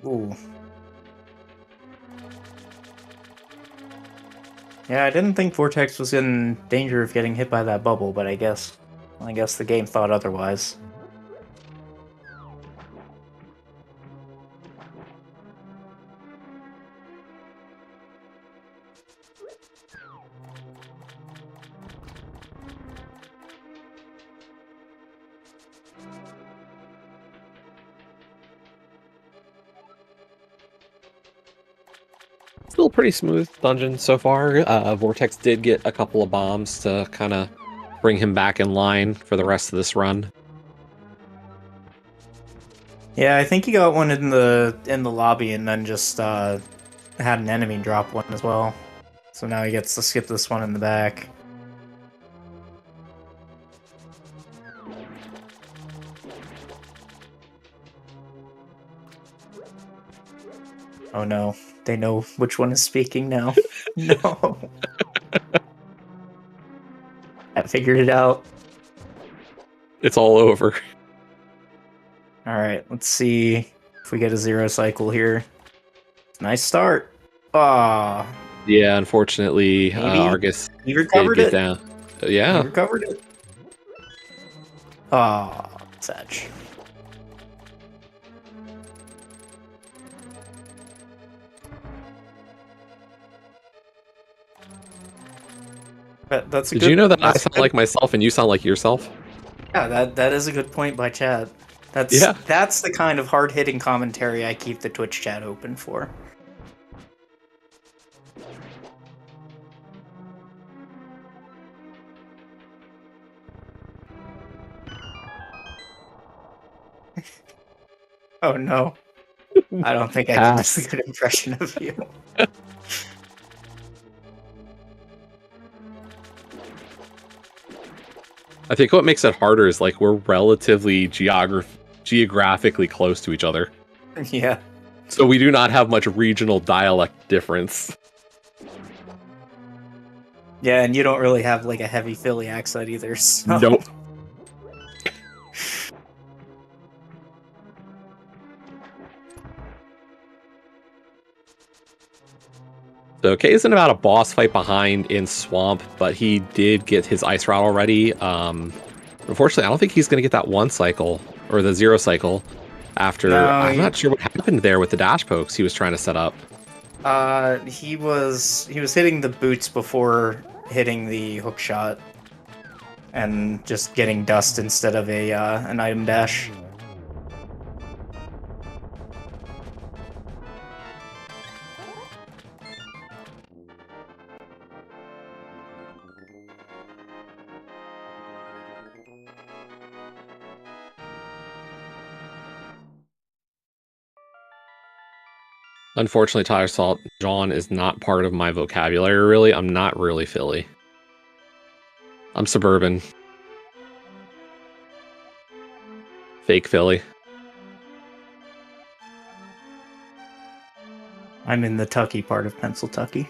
Ooh. Yeah, I didn't think Vortex was in danger of getting hit by that bubble, but I guess the game thought otherwise. Still pretty smooth dungeon so far. Vortex did get a couple of bombs to kind of bring him back in line for the rest of this run. Yeah, I think he got one in the lobby and then just had an enemy drop one as well. So now he gets to skip this one in the back. Oh no, they know which one is speaking now. No. I figured it out. It's all over. Alright, let's see if we get a 0 cycle here. Nice start. Ah. Yeah, unfortunately, Argus he recovered it. Down. Yeah. He recovered it. Ah, Satch. Did you know that I sound like myself and you sound like yourself? Yeah, that is a good point by Chad. That's the kind of hard-hitting commentary I keep the Twitch chat open for. Oh no. I don't think I did a good impression of you. I think what makes it harder is like we're relatively geographically close to each other. Yeah. So we do not have much regional dialect difference. Yeah, and you don't really have like a heavy Philly accent either. So. Nope. So Kaesden about a boss fight behind in Swamp, but he did get his ice route already. Unfortunately, I don't think he's going to get that 1 cycle or the 0 cycle after. I'm not sure what happened there with the dash pokes he was trying to set up. He was hitting the boots before hitting the hook shot, and just getting dust instead of an item dash. Unfortunately, Tyler Salt, John is not part of my vocabulary, really. I'm not really Philly. I'm suburban. Fake Philly. I'm in the Tucky part of Pennsyltucky.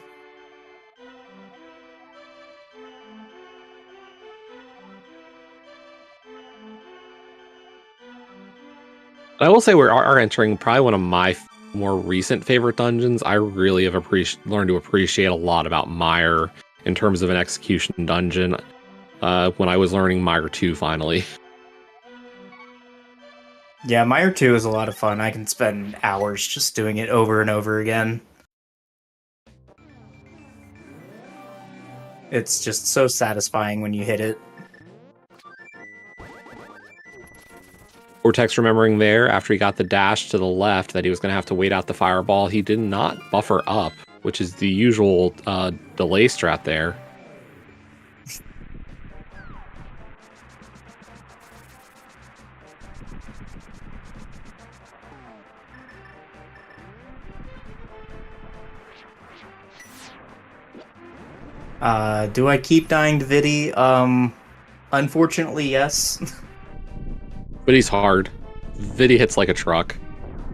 I will say we are entering probably one of my more recent favorite dungeons. I really have learned to appreciate a lot about Mire in terms of an execution dungeon when I was learning Mire 2 finally. Yeah, Mire 2 is a lot of fun. I can spend hours just doing it over and over again. It's just so satisfying when you hit it. Vortex remembering there, after he got the dash to the left, that he was going to have to wait out the fireball. He did not buffer up, which is the usual delay strat there. Do I keep dying to Vidi? Unfortunately, yes. But he's hard. Vidi hits like a truck.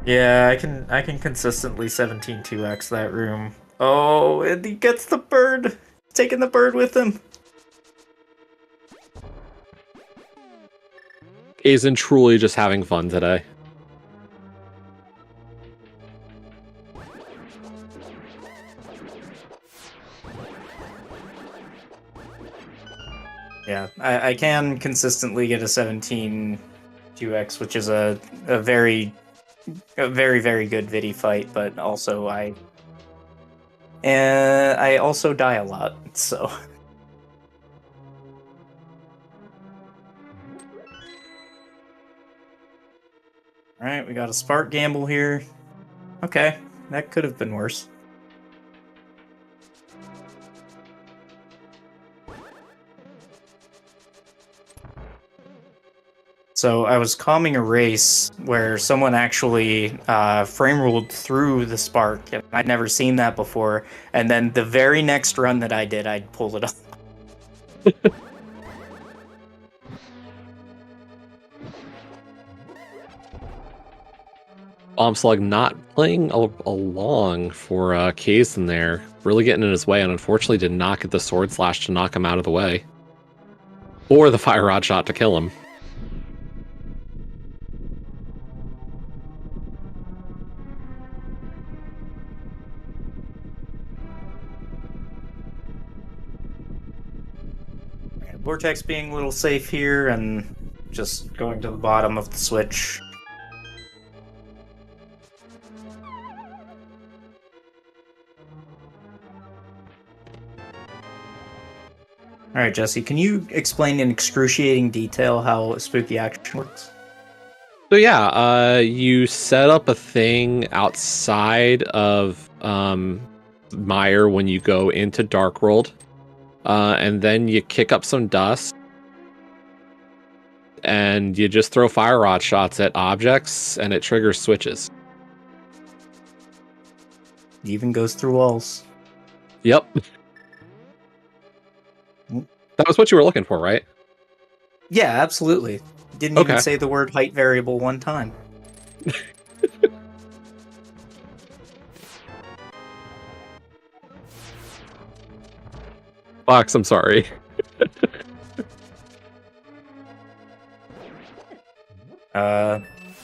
Yeah, I can consistently 17-2x that room. Oh, and he gets the bird! Taking the bird with him! Kaesden truly just having fun today. Yeah, I can consistently get a 17-2x, which is a very, very good Vidi fight, but also I also die a lot, so. Alright, we got a Spark Gamble here. Okay, that could have been worse. So I was calming a race where someone actually frame ruled through the spark, and I'd never seen that before. And then the very next run that I did, I'd pulled it off. Bomb Slug not playing along for Kaesden there, really getting in his way, and unfortunately did not get the Sword Slash to knock him out of the way. Or the Fire Rod shot to kill him. Vortex being a little safe here and just going to the bottom of the switch. Alright, Jesse, can you explain in excruciating detail how spooky action works? So yeah, you set up a thing outside of Mire when you go into Dark World, and then you kick up some dust, and you just throw fire rod shots at objects, and it triggers switches. It even goes through walls. Yep. That was what you were looking for, right? Yeah, absolutely. Didn't even say the word height variable one time. Fox, I'm sorry.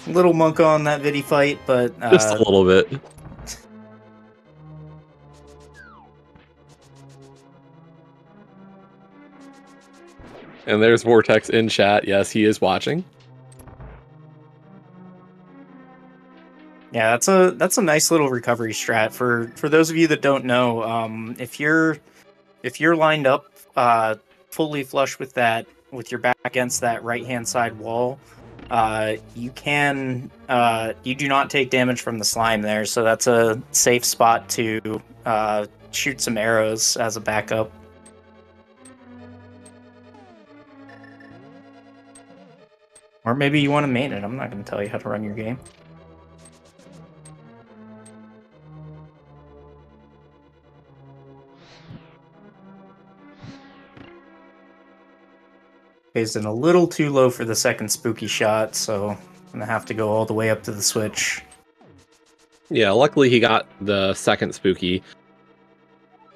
Little monk on that Vidi fight, but just a little bit. And there's Vortex in chat. Yes, he is watching. Yeah, that's a nice little recovery strat for those of you that don't know. If you're lined up fully flush with your back against that right hand side wall, you do not take damage from the slime there, so that's a safe spot to shoot some arrows as a backup. Or maybe you want to main it. I'm not going to tell you how to run your game. Kaesden a little too low for the second spooky shot, so I'm going to have to go all the way up to the switch. Yeah, luckily he got the second spooky,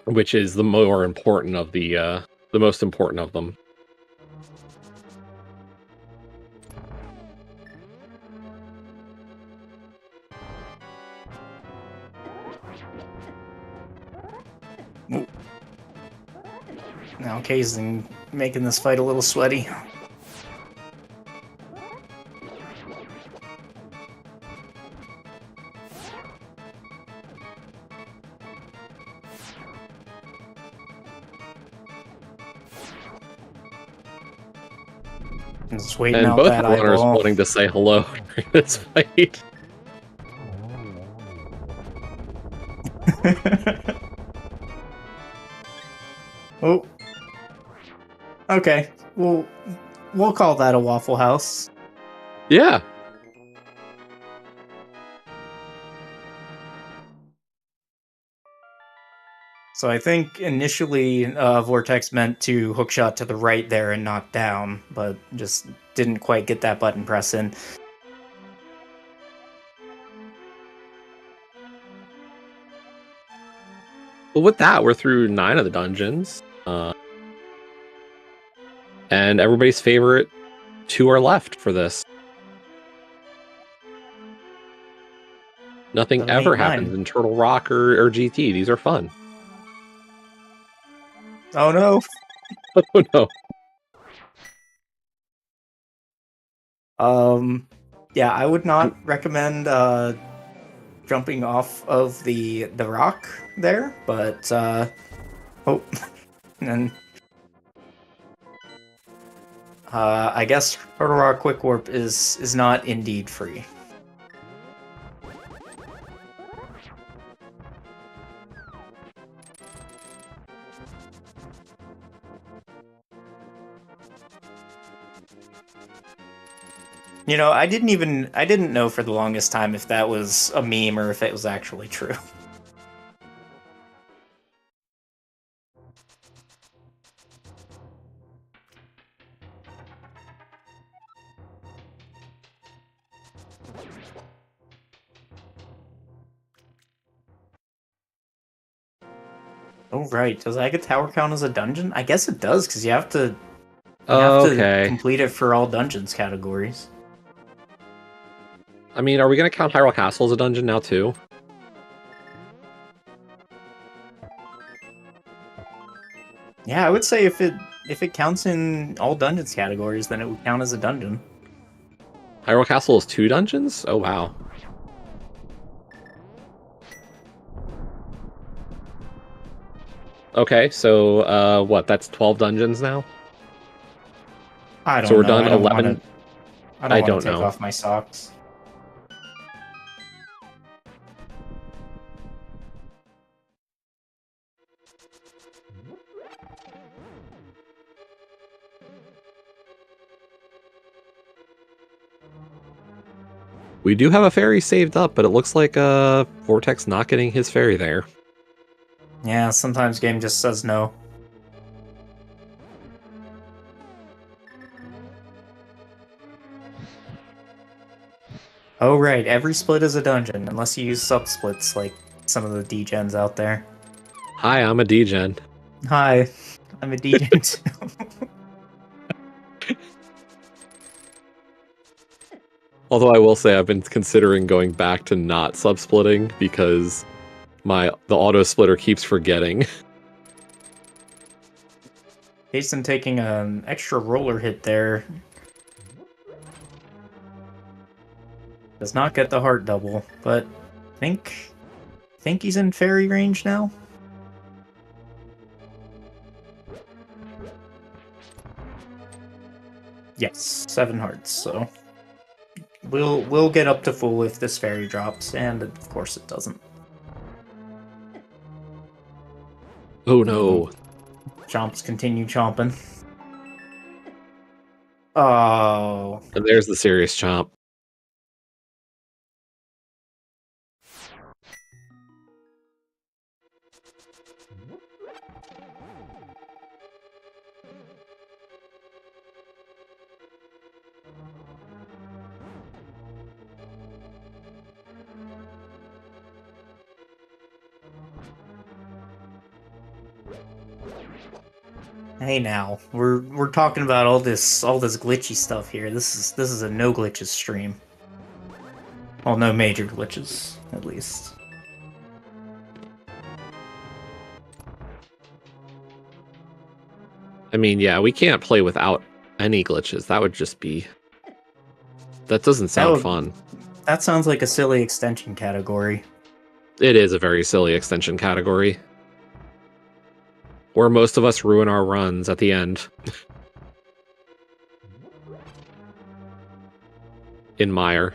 which is the more important of the most important of them. Ooh. Now Kaesden making this fight a little sweaty. Just waiting and out both that runners eyeball. wanting to say hello during this fight. Oh. Okay. We'll call that a Waffle House. Yeah. So I think initially Vortex meant to hookshot to the right there and knock down, but just didn't quite get that button press in. Well, with that, we're through 9 of the dungeons. And everybody's favorite 2 are left for this. Nothing 7, ever 8, 9. happens in Turtle Rock or GT. These are fun. Oh no! Oh no. Yeah, I would not recommend jumping off of the rock there, but oh, and I guess Turtle Rock Quick Warp is not indeed free. You know, I didn't know for the longest time if that was a meme or if it was actually true. Oh right, does Agate Tower count as a dungeon? I guess it does, because you have to complete it for all dungeons categories. I mean, are we going to count Hyrule Castle as a dungeon now, too? Yeah, I would say if it counts in all dungeons categories, then it would count as a dungeon. Hyrule Castle is 2 dungeons? Oh, wow. Okay, so, what, that's 12 dungeons now? I don't know. So we're done 11? I don't want to take off my socks. We do have a fairy saved up, but it looks like Vortex not getting his fairy there. Yeah, sometimes game just says no. Oh right, every split is a dungeon, unless you use sub-splits like some of the D-gens out there. Hi, I'm a D-gen. Hi, I'm a D-gen too. Although I will say I've been considering going back to not sub-splitting because the auto-splitter keeps forgetting. Kaesden taking an extra roller hit there. Does not get the heart double, but think he's in fairy range now. Yes, 7 hearts, so we'll get up to full if this fairy drops, and of course it doesn't. Oh no. Chomps continue chomping. Oh. And there's the serious chomp. Hey now, we're talking about all this glitchy stuff here. This is a no glitches stream. Well, no major glitches, at least. I mean, yeah, we can't play without any glitches. That would just be... That doesn't sound fun. That sounds like a silly extension category. It is a very silly extension category. Where most of us ruin our runs at the end. In Mire.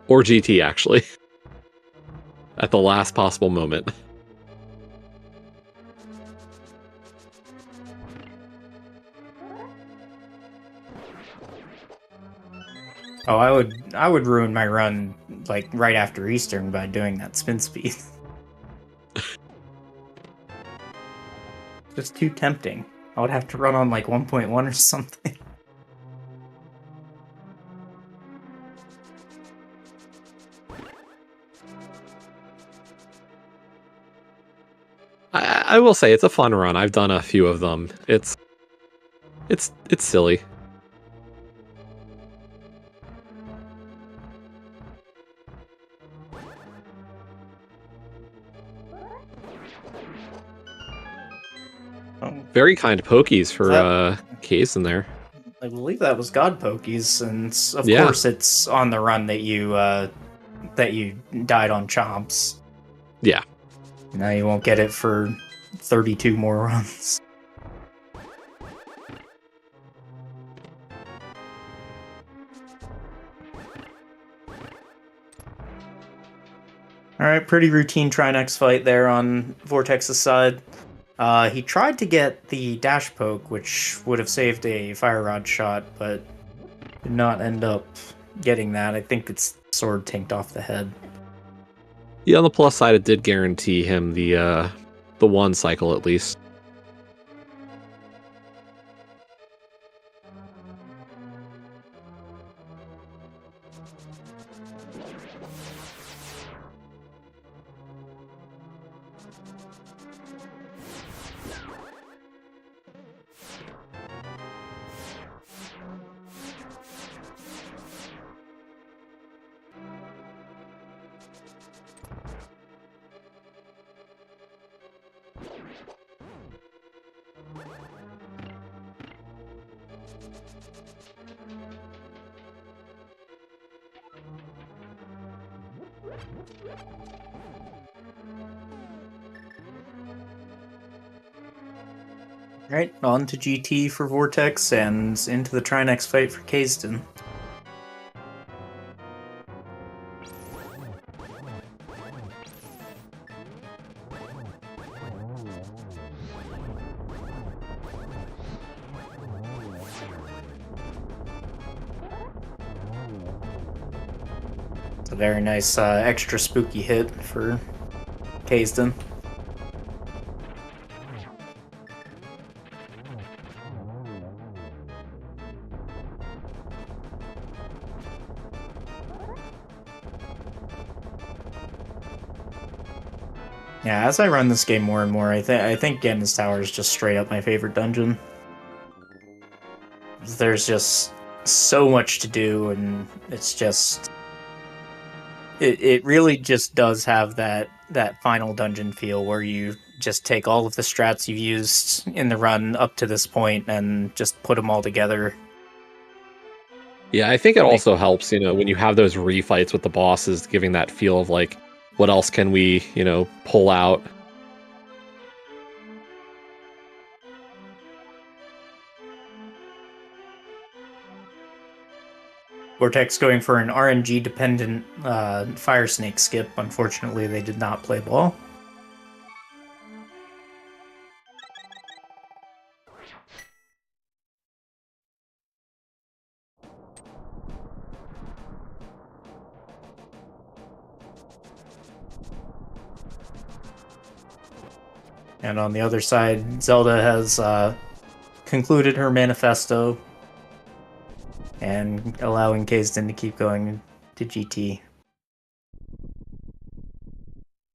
Or GT, actually. At the last possible moment. Oh, I would ruin my run like right after Eastern by doing that spin speed. Just too tempting. I would have to run on like 1.1 or something. I will say it's a fun run. I've done a few of them. It's silly. Very kind pokies for Kaesden there. I believe that was God pokies, and of course it's on the run that you died on chomps. Yeah. Now you won't get it for 32 more runs. Alright, pretty routine Trinex fight there on Vortex's side. He tried to get the dash poke, which would have saved a fire rod shot, but did not end up getting that. I think its sword tinked off the head. Yeah, on the plus side, it did guarantee him the one cycle at least. Right, on to GT for Vortex and into the Trinex fight for Kaesden. It's a very nice extra spooky hit for Kaesden. Yeah, as I run this game more and more, I think Ganon's Tower is just straight up my favorite dungeon. There's just so much to do, and it's just... It really just does have that final dungeon feel where you just take all of the strats you've used in the run up to this point and just put them all together. Yeah, I think it also helps, when you have those refights with the bosses, giving that feel of like, what else can we, pull out? Vortex going for an RNG dependent fire snake skip. Unfortunately, they did not play ball. And on the other side, Zelda has concluded her manifesto and allowing Kaesden to keep going to GT.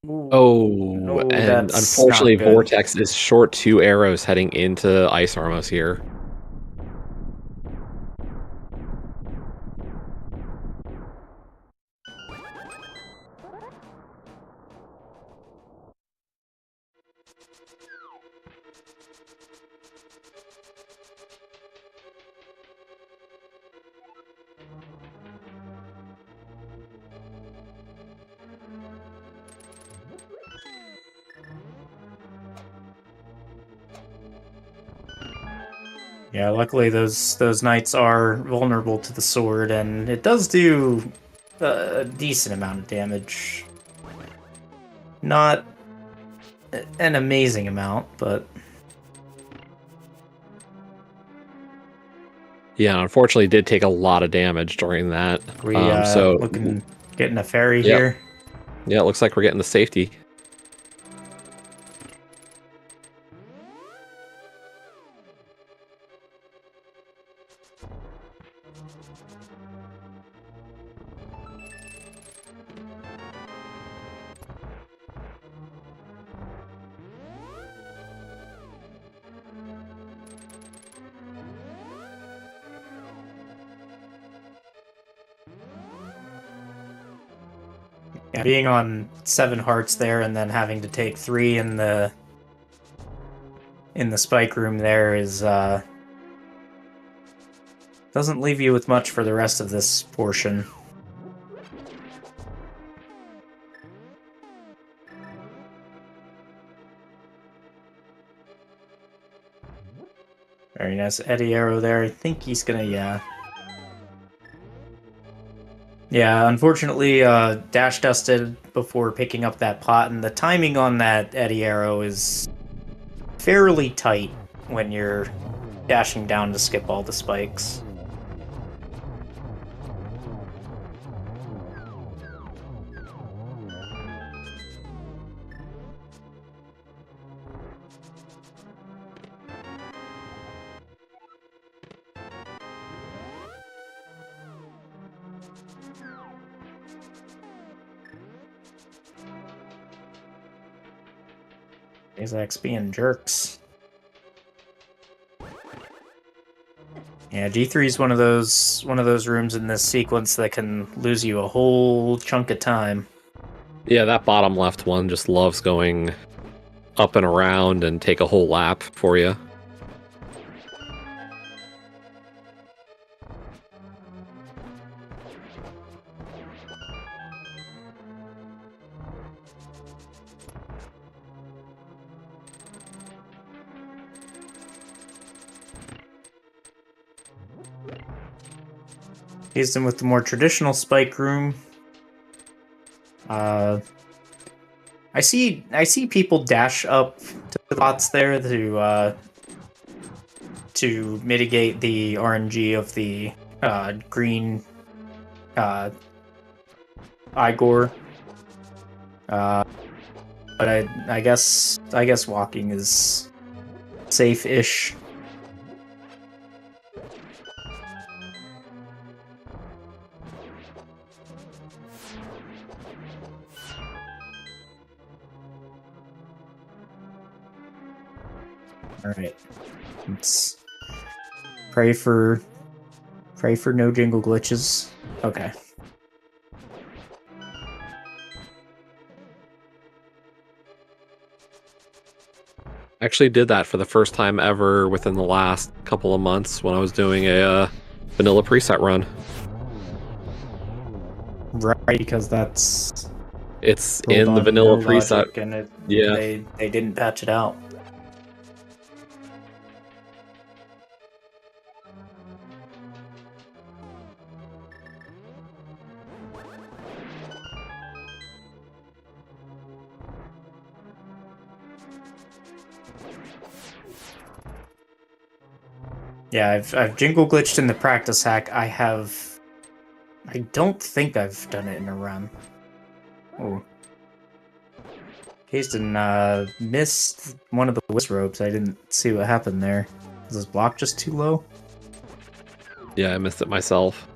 Oh, and unfortunately, Vortex is short 2 arrows heading into Ice Armos here. Yeah, luckily those knights are vulnerable to the sword, and it does do a decent amount of damage. Not an amazing amount, but... Yeah, unfortunately did take a lot of damage during that. We getting a fairy here. Yeah, it looks like we're getting the safety. Yeah, being on 7 hearts there and then having to take 3 in the spike room there is doesn't leave you with much for the rest of this portion. Very nice Eddie arrow there. I think he's gonna, yeah. Yeah, unfortunately, dash dusted before picking up that pot, and the timing on that Eddie arrow is fairly tight when you're dashing down to skip all the spikes. Azax being jerks. Yeah, G3 is one of those rooms in this sequence that can lose you a whole chunk of time. Yeah, that bottom left one just loves going up and around and take a whole lap for you. Kaesden with the more traditional spike room. I see people dash up to the pots there to mitigate the RNG of the green Igor. But I guess walking is safe-ish. All right, let's pray for no jingle glitches. Okay. Actually did that for the first time ever within the last couple of months when I was doing a Vanilla preset run. Right, because that's it's in the vanilla preset, and yeah. They didn't patch it out. Yeah, I've jingle glitched in the practice hack. I don't think I've done it in a run. Oh. Kaesden missed one of the whiz ropes. I didn't see what happened there. Was his block just too low? Yeah, I missed it myself.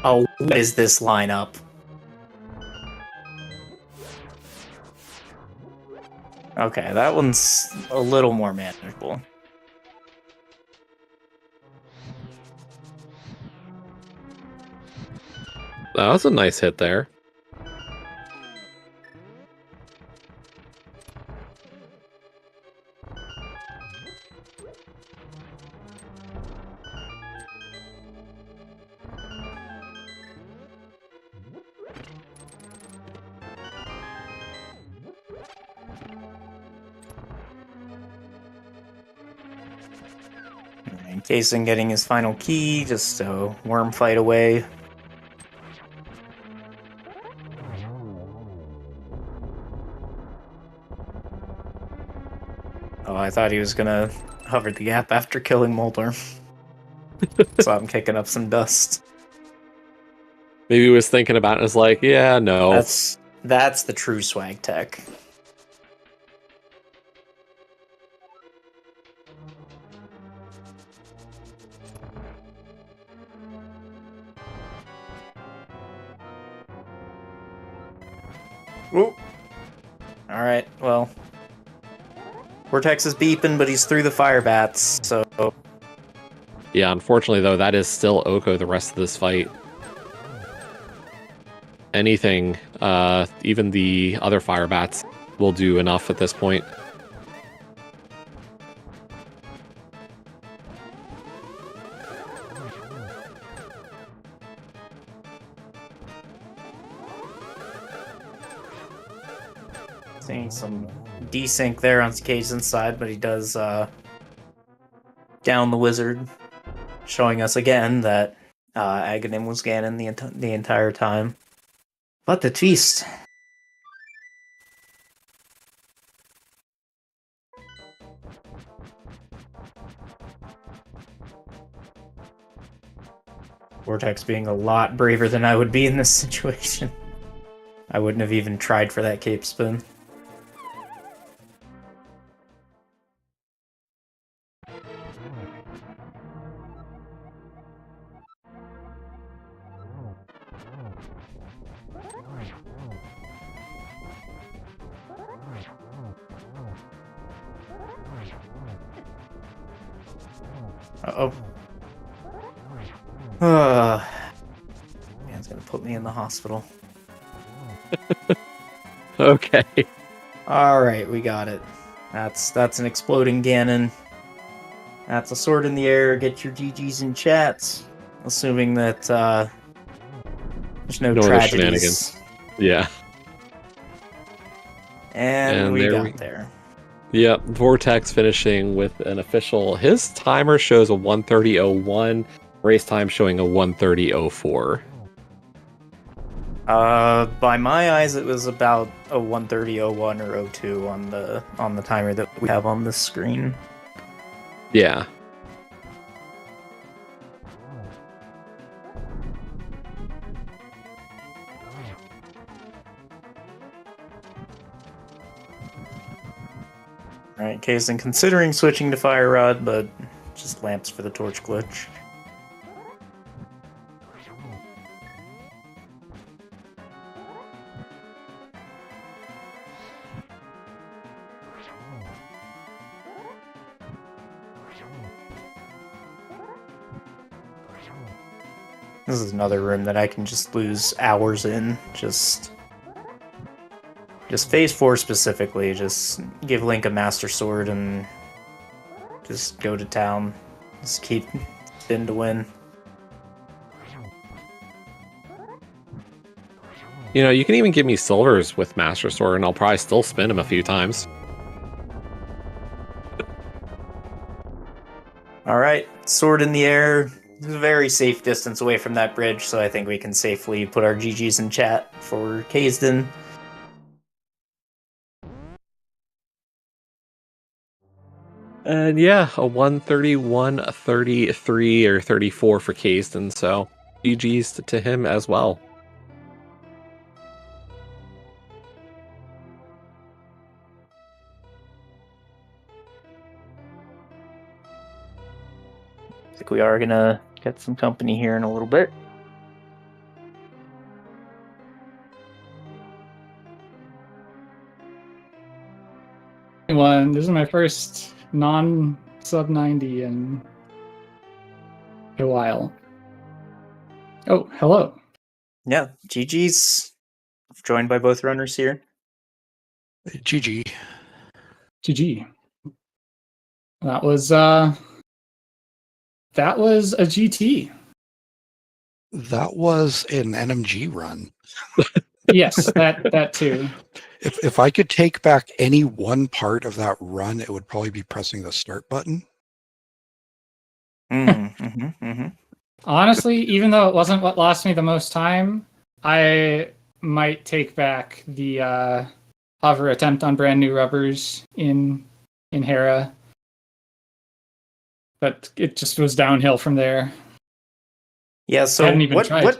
Oh, what is this lineup? Okay, that one's a little more manageable. That was a nice hit there. And Kaesden getting his final key, just a worm fight away. Oh, I thought he was gonna hover the gap after killing Moldorm. So I'm kicking up some dust. Maybe he was thinking about it and was like, yeah, no. That's the true swag tech. Ooh. Alright, well. Vortex is beeping, but he's through the fire bats, so... Yeah, unfortunately, though, that is still Oko the rest of this fight. Anything, even the other fire bats, will do enough at this point. Seeing some desync there on Kaesden's side, but he does down the wizard, showing us again that Aghanim was Ganon the entire time. But the twist. Vortex being a lot braver than I would be in this situation. I wouldn't have even tried for that cape spin. Uh-oh. Man's gonna put me in the hospital. Okay. Alright, we got it. That's an exploding Ganon. That's a sword in the air. Get your GGs in chats. Assuming that there's no tragedies. Yeah. And we got there. Yep, Vortex finishing with an official... His timer shows a 1:30:01. Race time showing a 1:30:04. By my eyes, it was about a 1:30:01 or 02 on the timer that we have on this screen. Yeah. Alright, Kaesden considering switching to Fire Rod, but just lamps for the torch glitch. This is another room that I can just lose hours in. Just phase 4 specifically. Just give Link a Master Sword and just go to town. Just keep Finn to win. You know, you can even give me silvers with Master Sword, and I'll probably still spin him a few times. All right, sword in the air. Very safe distance away from that bridge, so I think we can safely put our GGs in chat for Kaesden. And yeah, a 131, a 33, or 34 for Kaesden, so GGs to him as well. I think we are gonna get some company here in a little bit. This is my first non-sub 90 in a while. Oh, hello. Yeah, GG's. Joined by both runners here. GG. GG. That was a GT. That was an NMG run. Yes, that too. If I could take back any one part of that run, it would probably be pressing the start button. Honestly, even though it wasn't what lost me the most time, I might take back the hover attempt on brand new rubbers in Hera. But it just was downhill from there. Yeah, so hadn't even tried.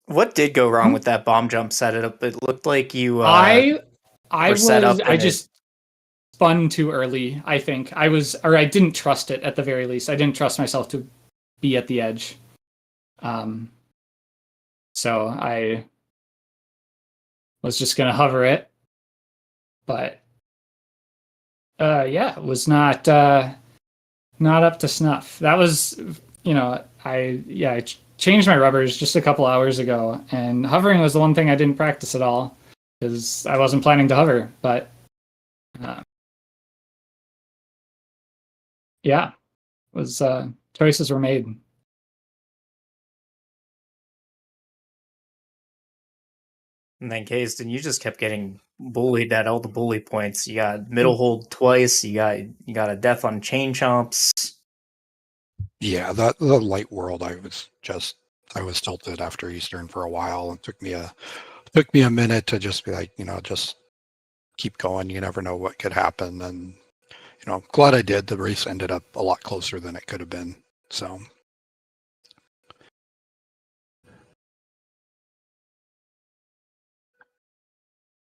What did go wrong with that bomb jump setup? It looked like you I just spun too early, I think. I didn't trust it at the very least. I didn't trust myself to be at the edge. So I was just gonna hover it. But yeah, it was not up to snuff. That was, I changed my rubbers just a couple hours ago, and hovering was the one thing I didn't practice at all because I wasn't planning to hover. But yeah, it was choices were made. And then Kaesden, you just kept getting bullied at all the bully points. You got middle hold twice. You got a death on chain chomps. Yeah, the light world. I was tilted after Eastern for a while. It took me a minute to just be like, just keep going. You never know what could happen, and I'm glad I did. The race ended up a lot closer than it could have been. So.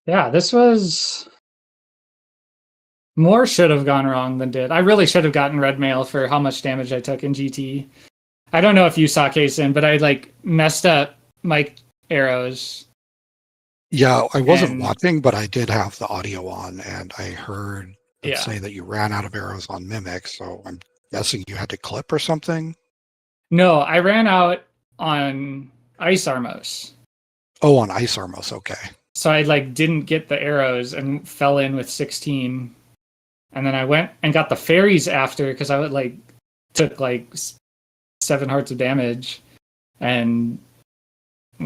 Yeah, this was more should have gone wrong than did. I really should have gotten red mail for how much damage I took in GT. I don't know if you saw Kaesden, but I messed up my arrows. Yeah, I wasn't watching, but I did have the audio on, and I heard it say that you ran out of arrows on Mimic, so I'm guessing you had to clip or something? No, I ran out on Ice Armos. Oh, on Ice Armos, okay. So I didn't get the arrows and fell in with 16. And then I went and got the fairies after because I took 7 hearts of damage. And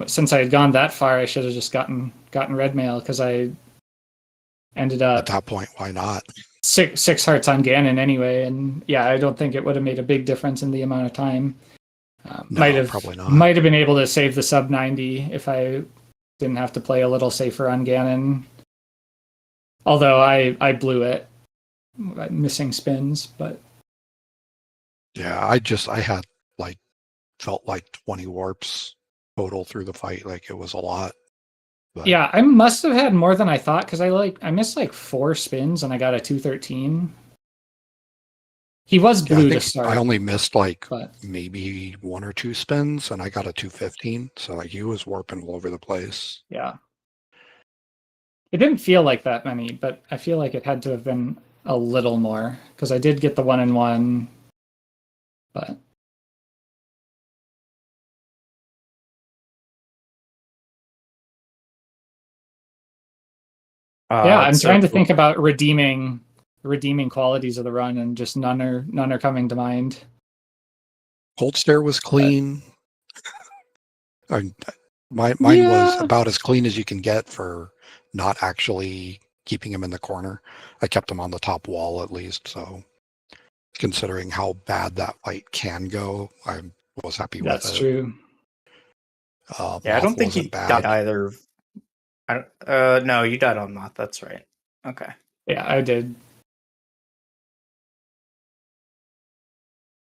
since I had gone that far, I should have just gotten red mail because I ended up at that point. Why not? 6 hearts on Ganon anyway, and yeah, I don't think it would have made a big difference in the amount of time. No, probably not. Might have been able to save the sub 90 if I didn't have to play a little safer on Ganon. Although I blew it, missing spins, but yeah, I had felt like 20 warps total through the fight. It was a lot. But yeah, I must have had more than I thought because I missed 4 spins and I got a 213. He was blue to start. I only missed maybe 1 or 2 spins and I got a 215. So he was warping all over the place. Yeah. It didn't feel like that many, but I feel like it had to have been a little more because I did get the 1-in-1, but Yeah, I'm trying to think about redeeming qualities of the run, and just none are coming to mind. Cold Stare was clean. Mine was about as clean as you can get for not actually keeping him in the corner. I kept him on the top wall at least, so considering how bad that fight can go, I was happy with it. That's true. I don't think you died either. No, you died on Moth. That's right. Okay. Yeah, I did.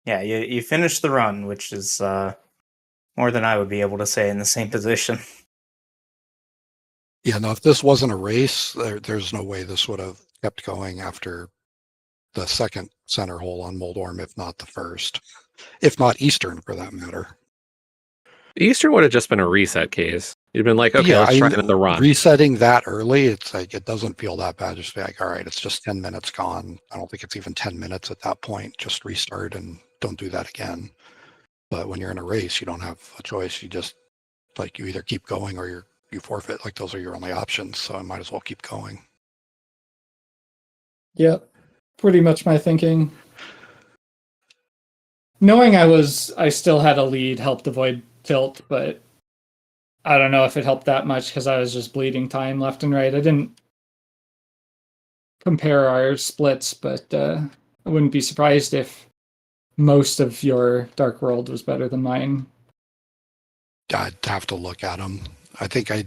Yeah, you finished the run, which is more than I would be able to say in the same position. Yeah, no, if this wasn't a race, there's no way this would have kept going after the second center hole on Moldorm, if not the first, if not Eastern for that matter. Eastern would have just been a reset case. You'd been like, okay, let's try another run. Resetting that early, it's like, it doesn't feel that bad. Just be like, all right, it's just 10 minutes gone. I don't think it's even 10 minutes at that point. Just restart and don't do that again. But when you're in a race, you don't have a choice. You just, like, you either keep going or you forfeit. Like, those are your only options. So I might as well keep going. Yep. Pretty much my thinking. Knowing I still had a lead helped avoid tilt, but I don't know if it helped that much because I was just bleeding time left and right. I didn't compare our splits, but I wouldn't be surprised if most of your Dark World was better than mine. I'd have to look at them. I think I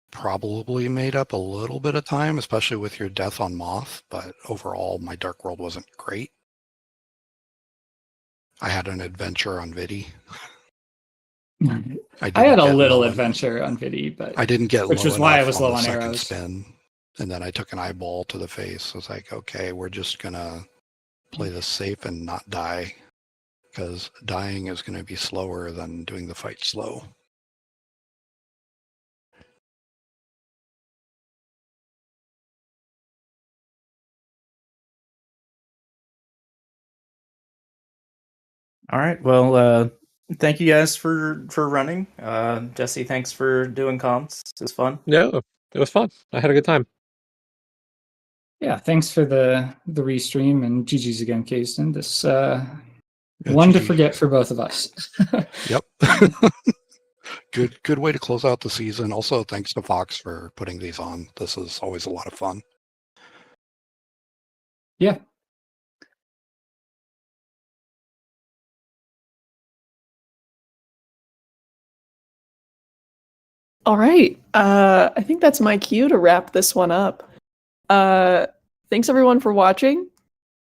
probably made up a little bit of time, especially with your death on Moth, but overall my Dark World wasn't great. I had an adventure on Vidi. I had a little adventure on Vidi, but I didn't get which low is why I was on low the on second arrows. spin, and then I took an eyeball to the face. I was like, okay, we're just gonna play this safe and not die, because dying is going to be slower than doing the fight slow. All right. Well, thank you guys for running. Jesse, thanks for doing comms. It was fun. No, it was fun. I had a good time. Yeah, thanks for the restream, and GG's again, Kaesden. This one to forget for both of us. Yep. Good way to close out the season. Also, thanks to Fox for putting these on. This is always a lot of fun. Yeah. All right. I think that's my cue to wrap this one up. Thanks everyone for watching.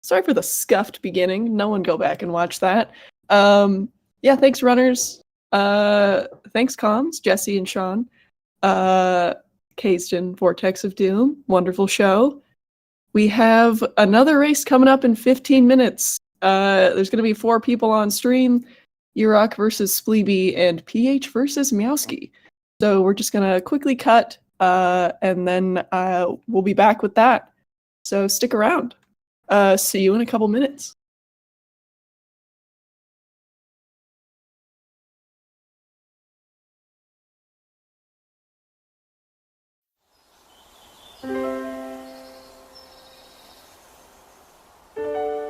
Sorry for the scuffed beginning. No one go back and watch that. Yeah, thanks runners. Thanks comms, Jesse and Sean. Kaesden, Vortex of Doom. Wonderful show. We have another race coming up in 15 minutes. There's going to be 4 people on stream. Urok versus Spleeby and PH versus Meowski. So we're just going to quickly cut, and then we'll be back with that. So stick around. See you in a couple minutes.